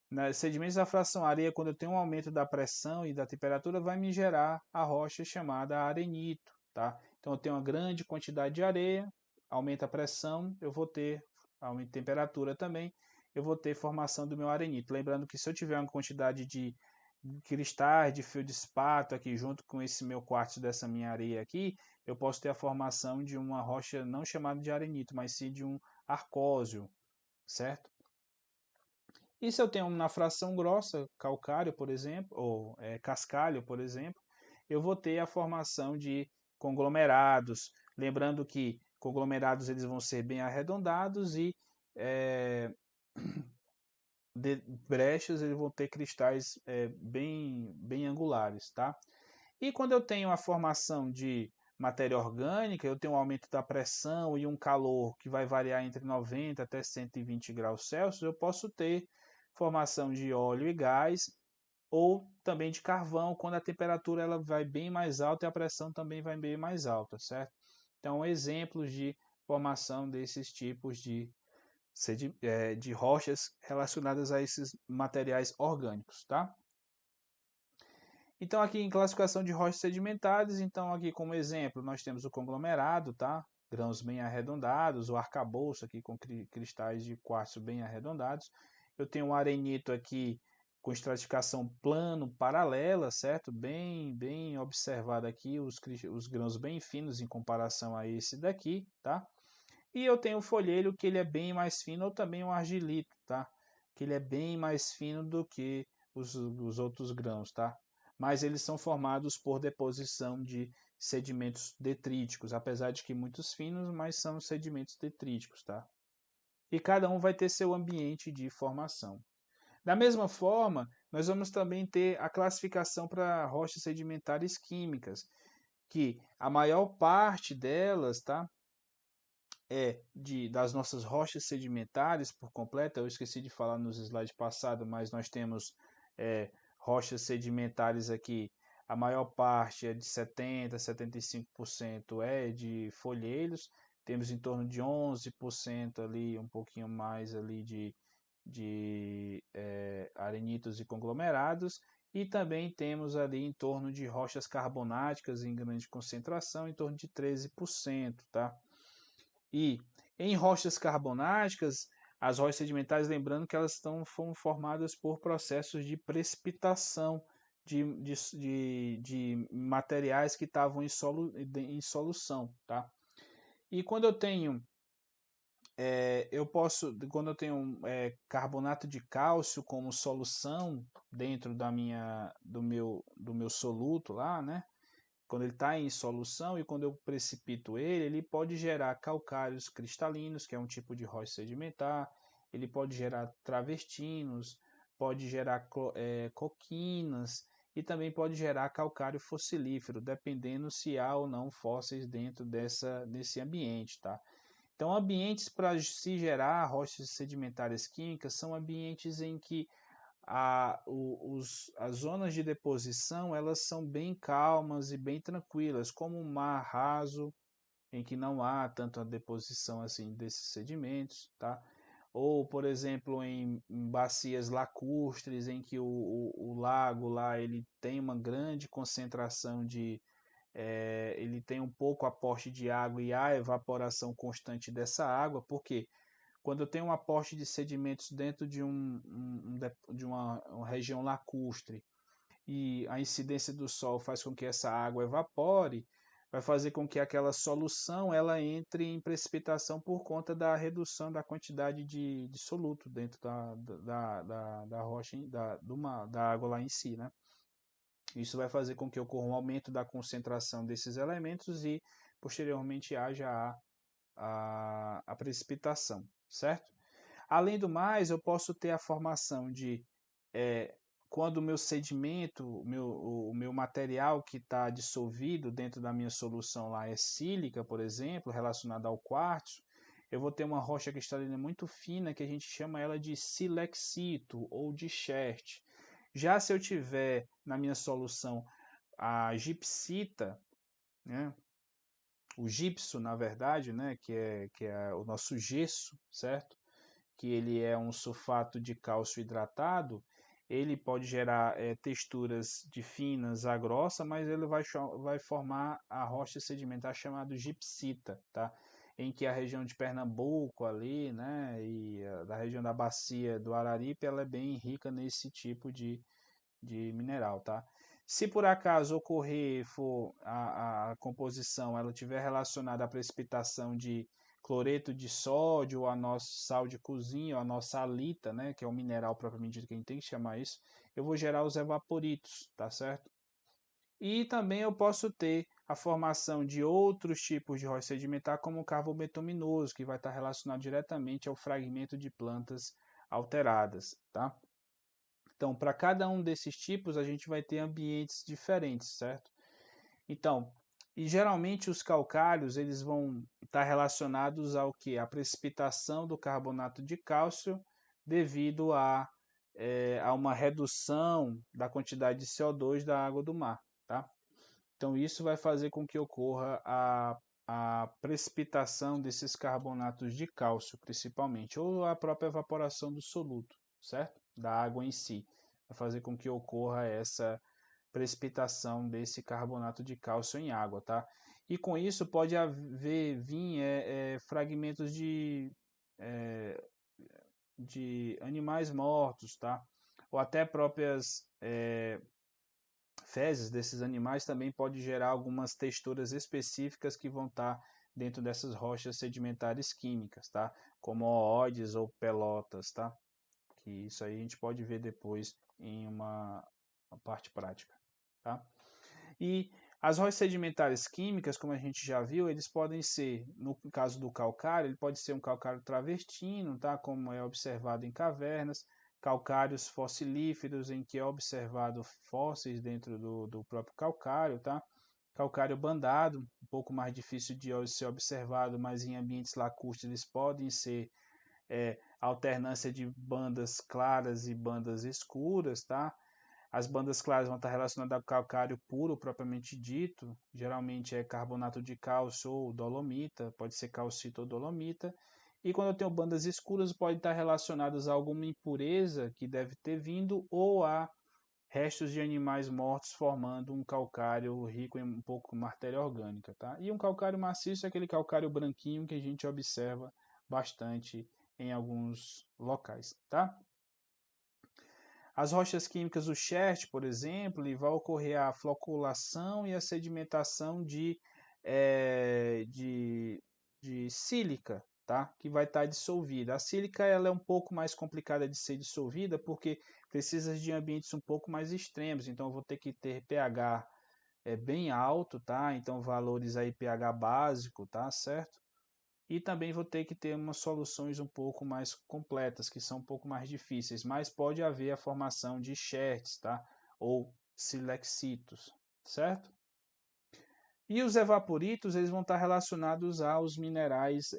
Nos sedimentos da fração areia, quando eu tenho um aumento da pressão e da temperatura, vai me gerar a rocha chamada arenito, tá? Então eu tenho uma grande quantidade de areia, aumenta a pressão, eu vou ter aumento de temperatura também, eu vou ter formação do meu arenito. Lembrando que se eu tiver uma quantidade de cristais de feldspato aqui junto com esse meu quartzo dessa minha areia aqui, eu posso ter a formação de uma rocha não chamada de arenito, mas sim de um arcósio, certo? E se eu tenho na fração grossa, calcário, por exemplo, ou cascalho, por exemplo, eu vou ter a formação de conglomerados. Lembrando que conglomerados eles vão ser bem arredondados e brechas, eles vão ter cristais bem angulares, tá? E quando eu tenho a formação de matéria orgânica, eu tenho um aumento da pressão e um calor que vai variar entre 90 até 120 graus Celsius, eu posso ter formação de óleo e gás ou também de carvão, quando a temperatura ela vai bem mais alta e a pressão também vai bem mais alta, certo? Então, exemplos de formação desses tipos de rochas relacionadas a esses materiais orgânicos, tá? Então, aqui em classificação de rochas sedimentares, então aqui como exemplo, nós temos o conglomerado, tá? Grãos bem arredondados, o arcabouço aqui com cristais de quartzo bem arredondados. Eu tenho um arenito aqui com estratificação plano paralela, certo? Bem observado aqui, os grãos bem finos em comparação a esse daqui, tá? E eu tenho o folheiro que ele é bem mais fino, ou também o argilito, tá? Que ele é bem mais fino do que os outros grãos, tá? Mas eles são formados por deposição de sedimentos detríticos, apesar de que muitos finos, mas são sedimentos detríticos, tá? E cada um vai ter seu ambiente de formação. Da mesma forma, nós vamos também ter a classificação para rochas sedimentares químicas, que a maior parte delas, tá? Das nossas rochas sedimentares por completo. Eu esqueci de falar nos slides passados, mas nós temos rochas sedimentares aqui. A maior parte é de 70 a 75% é de folheiros. Temos em torno de 11% ali, um pouquinho mais ali de arenitos e conglomerados. E também temos ali em torno de rochas carbonáticas em grande concentração, em torno de 13%, tá? E em rochas carbonáticas, as rochas sedimentares, lembrando que elas foram formadas por processos de precipitação de materiais que estavam em solução, tá? E quando eu tenho quando eu tenho carbonato de cálcio como solução dentro do meu soluto lá, né? Quando ele está em solução e quando eu precipito ele pode gerar calcários cristalinos, que é um tipo de rocha sedimentar, ele pode gerar travestinos, pode gerar coquinas e também pode gerar calcário fossilífero, dependendo se há ou não fósseis dentro desse ambiente, tá? Então, ambientes para se gerar rochas sedimentares químicas são ambientes em que as zonas de deposição elas são bem calmas e bem tranquilas, como um mar raso, em que não há tanta deposição assim desses sedimentos, tá? Ou, por exemplo, em bacias lacustres, em que o lago lá ele tem uma grande concentração ele tem um pouco aporte de água e há evaporação constante dessa água, porque quando eu tenho um aporte de sedimentos dentro de uma região lacustre e a incidência do sol faz com que essa água evapore, vai fazer com que aquela solução ela entre em precipitação por conta da redução da quantidade de soluto dentro da rocha, da água lá em si, né? Isso vai fazer com que ocorra um aumento da concentração desses elementos e posteriormente haja a precipitação, certo? Além do mais, eu posso ter a formação de quando o meu sedimento, o meu material que está dissolvido dentro da minha solução lá é sílica, por exemplo, relacionada ao quartzo, eu vou ter uma rocha cristalina muito fina que a gente chama ela de silexito ou de chert. Já se eu tiver na minha solução a gipsita, né, o gipso, na verdade, né, que é o nosso gesso, certo? Que ele é um sulfato de cálcio hidratado, ele pode gerar texturas de finas a grossa, mas ele vai formar a rocha sedimentar chamada gipsita, tá? Em que a região de Pernambuco ali, né, e da região da bacia do Araripe, ela é bem rica nesse tipo de mineral, tá? Se por acaso ocorrer for a composição, ela tiver relacionada à precipitação de cloreto de sódio, ou a nosso sal de cozinha, ou a nossa halita, né, que é o mineral propriamente dito que a gente tem que chamar isso, eu vou gerar os evaporitos, tá certo? E também eu posso ter a formação de outros tipos de rocha sedimentar, como o carbobetuminoso, que vai estar relacionado diretamente ao fragmento de plantas alteradas, tá? Então, para cada um desses tipos, a gente vai ter ambientes diferentes, certo? Então, e geralmente os calcários, eles vão estar relacionados ao que? A precipitação do carbonato de cálcio devido a uma redução da quantidade de CO2 da água do mar, tá? Então, isso vai fazer com que ocorra a precipitação desses carbonatos de cálcio, principalmente, ou a própria evaporação do soluto, certo? Da água em si. Vai fazer com que ocorra essa precipitação desse carbonato de cálcio em água, tá? E com isso pode vir fragmentos é, de animais mortos, tá? Ou até próprias fezes desses animais também pode gerar algumas texturas específicas que vão estar dentro dessas rochas sedimentares químicas, tá? Como oóides ou pelotas, tá? Que isso aí a gente pode ver depois em uma parte prática, tá? E as rochas sedimentares químicas, como a gente já viu, eles podem ser, no caso do calcário, ele pode ser um calcário travertino, tá? Como é observado em cavernas, calcários fossilíferos, em que é observado fósseis dentro do próprio calcário, tá? Calcário bandado, um pouco mais difícil de ser observado, mas em ambientes lacustres eles podem ser alternância de bandas claras e bandas escuras, tá? As bandas claras vão estar relacionadas ao calcário puro, propriamente dito. Geralmente é carbonato de cálcio ou dolomita, pode ser calcito ou dolomita. E quando eu tenho bandas escuras, pode estar relacionadas a alguma impureza que deve ter vindo ou a restos de animais mortos formando um calcário rico em um pouco matéria orgânica, tá? E um calcário maciço é aquele calcário branquinho que a gente observa bastante em alguns locais, tá? As rochas químicas do chert, por exemplo, vai ocorrer a floculação e a sedimentação de sílica, tá? Que vai estar dissolvida. A sílica ela é um pouco mais complicada de ser dissolvida porque precisa de ambientes um pouco mais extremos, então eu vou ter que ter pH bem alto, tá? Então valores aí pH básico, tá? Certo? E também vou ter que ter umas soluções um pouco mais completas, que são um pouco mais difíceis, mas pode haver a formação de cherts, tá? Ou silexitos, certo? E os evaporitos, eles vão estar relacionados aos minerais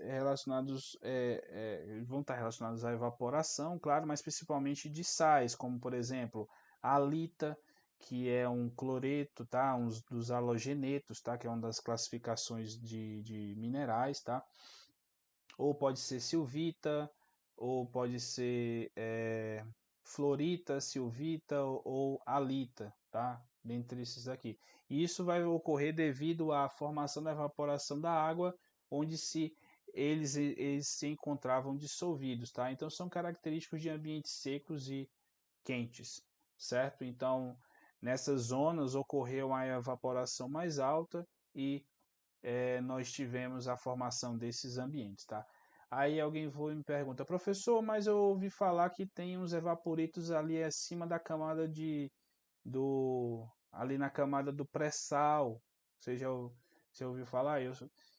vão estar relacionados à evaporação, claro, mas principalmente de sais, como por exemplo, a halita, que é um cloreto, tá? Um dos halogenetos, tá? Que é uma das classificações de minerais, tá? Ou pode ser silvita, ou pode ser florita, silvita ou halita, tá? Dentre esses aqui. E isso vai ocorrer devido à formação da evaporação da água, onde eles se encontravam dissolvidos, tá? Então são característicos de ambientes secos e quentes, certo? Então nessas zonas ocorreu a evaporação mais alta e nós tivemos a formação desses ambientes, tá? Aí alguém me pergunta, professor, mas eu ouvi falar que tem uns evaporitos ali acima da camada ali na camada do pré-sal. Você ouviu falar?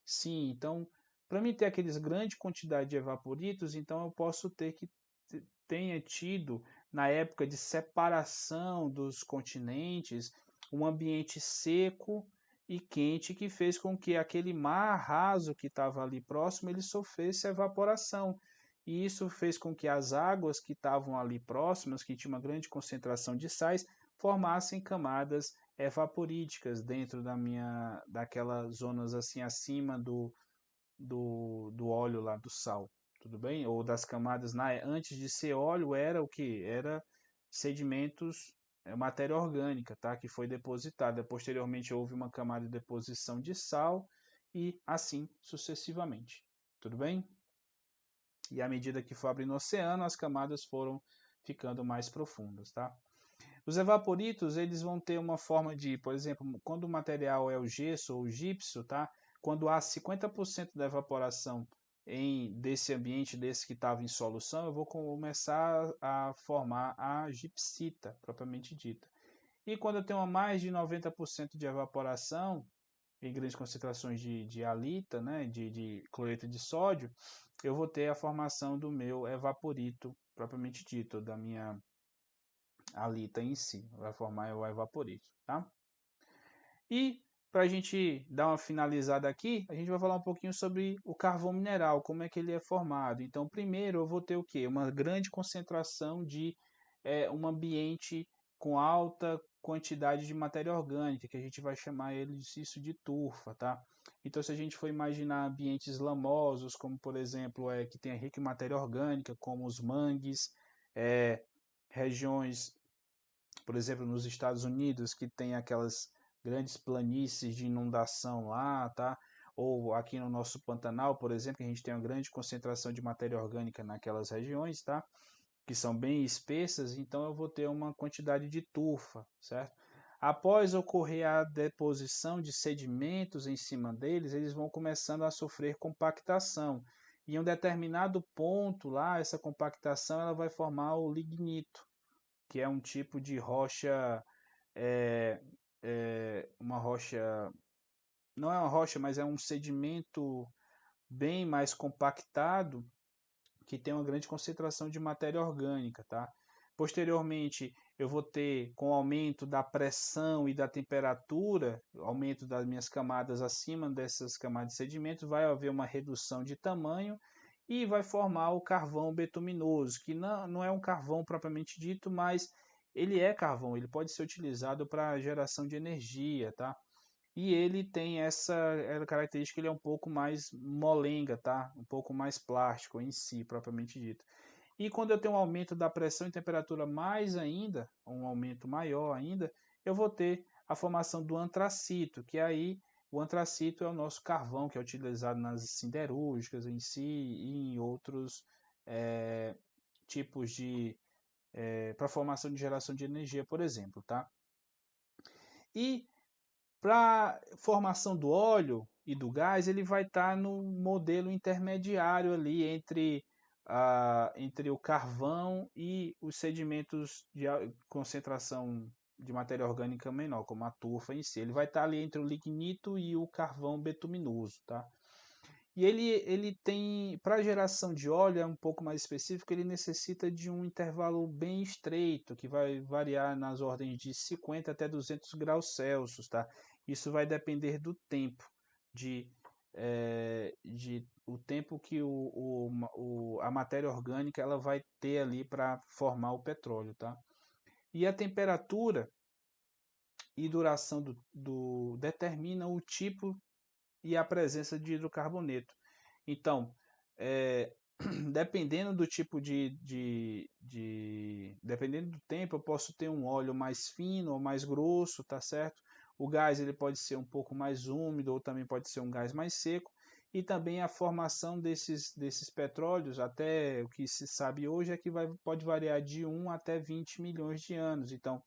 Sim, então, para mim ter aqueles grande quantidade de evaporitos, então eu posso ter que tenha tido na época de separação dos continentes um ambiente seco e quente que fez com que aquele mar raso que estava ali próximo ele sofresse evaporação. E isso fez com que as águas que estavam ali próximas, que tinham uma grande concentração de sais, formassem camadas evaporíticas dentro daquelas zonas assim acima do óleo lá, do sal, tudo bem? Ou das camadas, antes de ser óleo, era o que? Era sedimentos, matéria orgânica, tá? Que foi depositada. Posteriormente houve uma camada de deposição de sal e assim sucessivamente, tudo bem? E à medida que foi abrindo o oceano, as camadas foram ficando mais profundas, tá? Os evaporitos, eles vão ter uma forma de, por exemplo, quando o material é o gesso ou o gipso, tá? Quando há 50% da evaporação desse ambiente, desse que estava em solução, eu vou começar a formar a gipsita, propriamente dita. E quando eu tenho mais de 90% de evaporação, em grandes concentrações de halita, né, de cloreto de sódio, eu vou ter a formação do meu evaporito propriamente dito, da minha halita em si, vai formar o evaporítico, tá? E para a gente dar uma finalizada aqui, a gente vai falar um pouquinho sobre o carvão mineral, como é que ele é formado. Então, primeiro eu vou ter o quê? Uma grande concentração de um ambiente com alta quantidade de matéria orgânica, que a gente vai chamar isso de turfa, tá? Então, se a gente for imaginar ambientes lamosos, como por exemplo, que tem rica em matéria orgânica, como os mangues, regiões, por exemplo, nos Estados Unidos, que tem aquelas grandes planícies de inundação lá, tá? Ou aqui no nosso Pantanal, por exemplo, que a gente tem uma grande concentração de matéria orgânica naquelas regiões, tá? Que são bem espessas, então eu vou ter uma quantidade de turfa, certo? Após ocorrer a deposição de sedimentos em cima deles, eles vão começando a sofrer compactação. E em um determinado ponto lá, essa compactação ela vai formar o lignito, que é um tipo de rocha, é, uma rocha, não é uma rocha, mas é um sedimento bem mais compactado, que tem uma grande concentração de matéria orgânica, tá? Posteriormente, eu vou ter, com o aumento da pressão e da temperatura, aumento das minhas camadas acima dessas camadas de sedimento, vai haver uma redução de tamanho e vai formar o carvão betuminoso, que não é um carvão propriamente dito, mas ele é carvão, ele pode ser utilizado para geração de energia, tá? E ele tem essa característica, ele é um pouco mais molenga, tá? Um pouco mais plástico em si, propriamente dito. E quando eu tenho um aumento da pressão e temperatura mais ainda, um aumento maior ainda, eu vou ter a formação do antracito, que aí o antracito é o nosso carvão, que é utilizado nas siderúrgicas em si e em outros tipos de para formação de geração de energia, por exemplo, tá? E para formação do óleo e do gás, ele vai estar no modelo intermediário ali entre o carvão e os sedimentos de concentração de matéria orgânica menor, como a turfa em si. Ele vai estar ali entre o lignito e o carvão betuminoso, tá? E ele tem, para geração de óleo, é um pouco mais específico, ele necessita de um intervalo bem estreito, que vai variar nas ordens de 50 até 200 graus Celsius, tá? Isso vai depender do tempo, de o tempo que a matéria orgânica ela vai ter ali para formar o petróleo, tá? E a temperatura e duração determina o tipo e a presença de hidrocarboneto. Então, dependendo do tipo dependendo do tempo, eu posso ter um óleo mais fino ou mais grosso, tá certo? O gás ele pode ser um pouco mais úmido ou também pode ser um gás mais seco. E também a formação desses petróleos, até o que se sabe hoje é que pode variar de 1 até 20 milhões de anos. Então,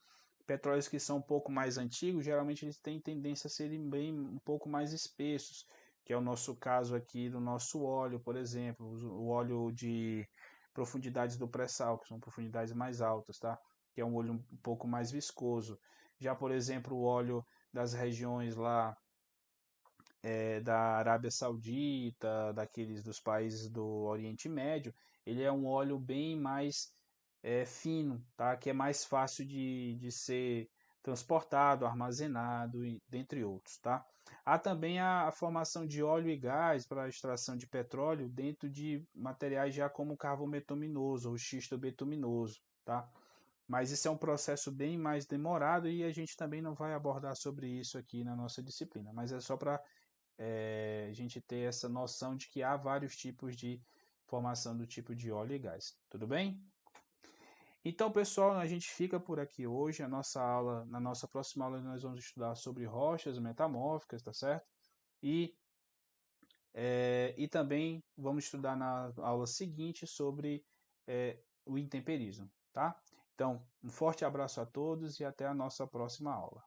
petróleos que são um pouco mais antigos, geralmente eles têm tendência a serem bem um pouco mais espessos, que é o nosso caso aqui do nosso óleo, por exemplo, o óleo de profundidades do pré-sal, que são profundidades mais altas, tá? Que é um óleo um pouco mais viscoso. Já, por exemplo, o óleo das regiões lá da Arábia Saudita, daqueles dos países do Oriente Médio, ele é um óleo bem mais fino, tá? Que é mais fácil de ser transportado, armazenado, e dentre outros, tá? Há também a formação de óleo e gás para a extração de petróleo dentro de materiais já como carvão betuminoso ou xisto betuminoso, tá? Mas isso é um processo bem mais demorado e a gente também não vai abordar sobre isso aqui na nossa disciplina, mas é só para a gente ter essa noção de que há vários tipos de formação do tipo de óleo e gás. Tudo bem? Então, pessoal, a gente fica por aqui hoje. Na nossa próxima aula, nós vamos estudar sobre rochas metamórficas, tá certo? E também vamos estudar na aula seguinte sobre o intemperismo, tá? Então, um forte abraço a todos e até a nossa próxima aula.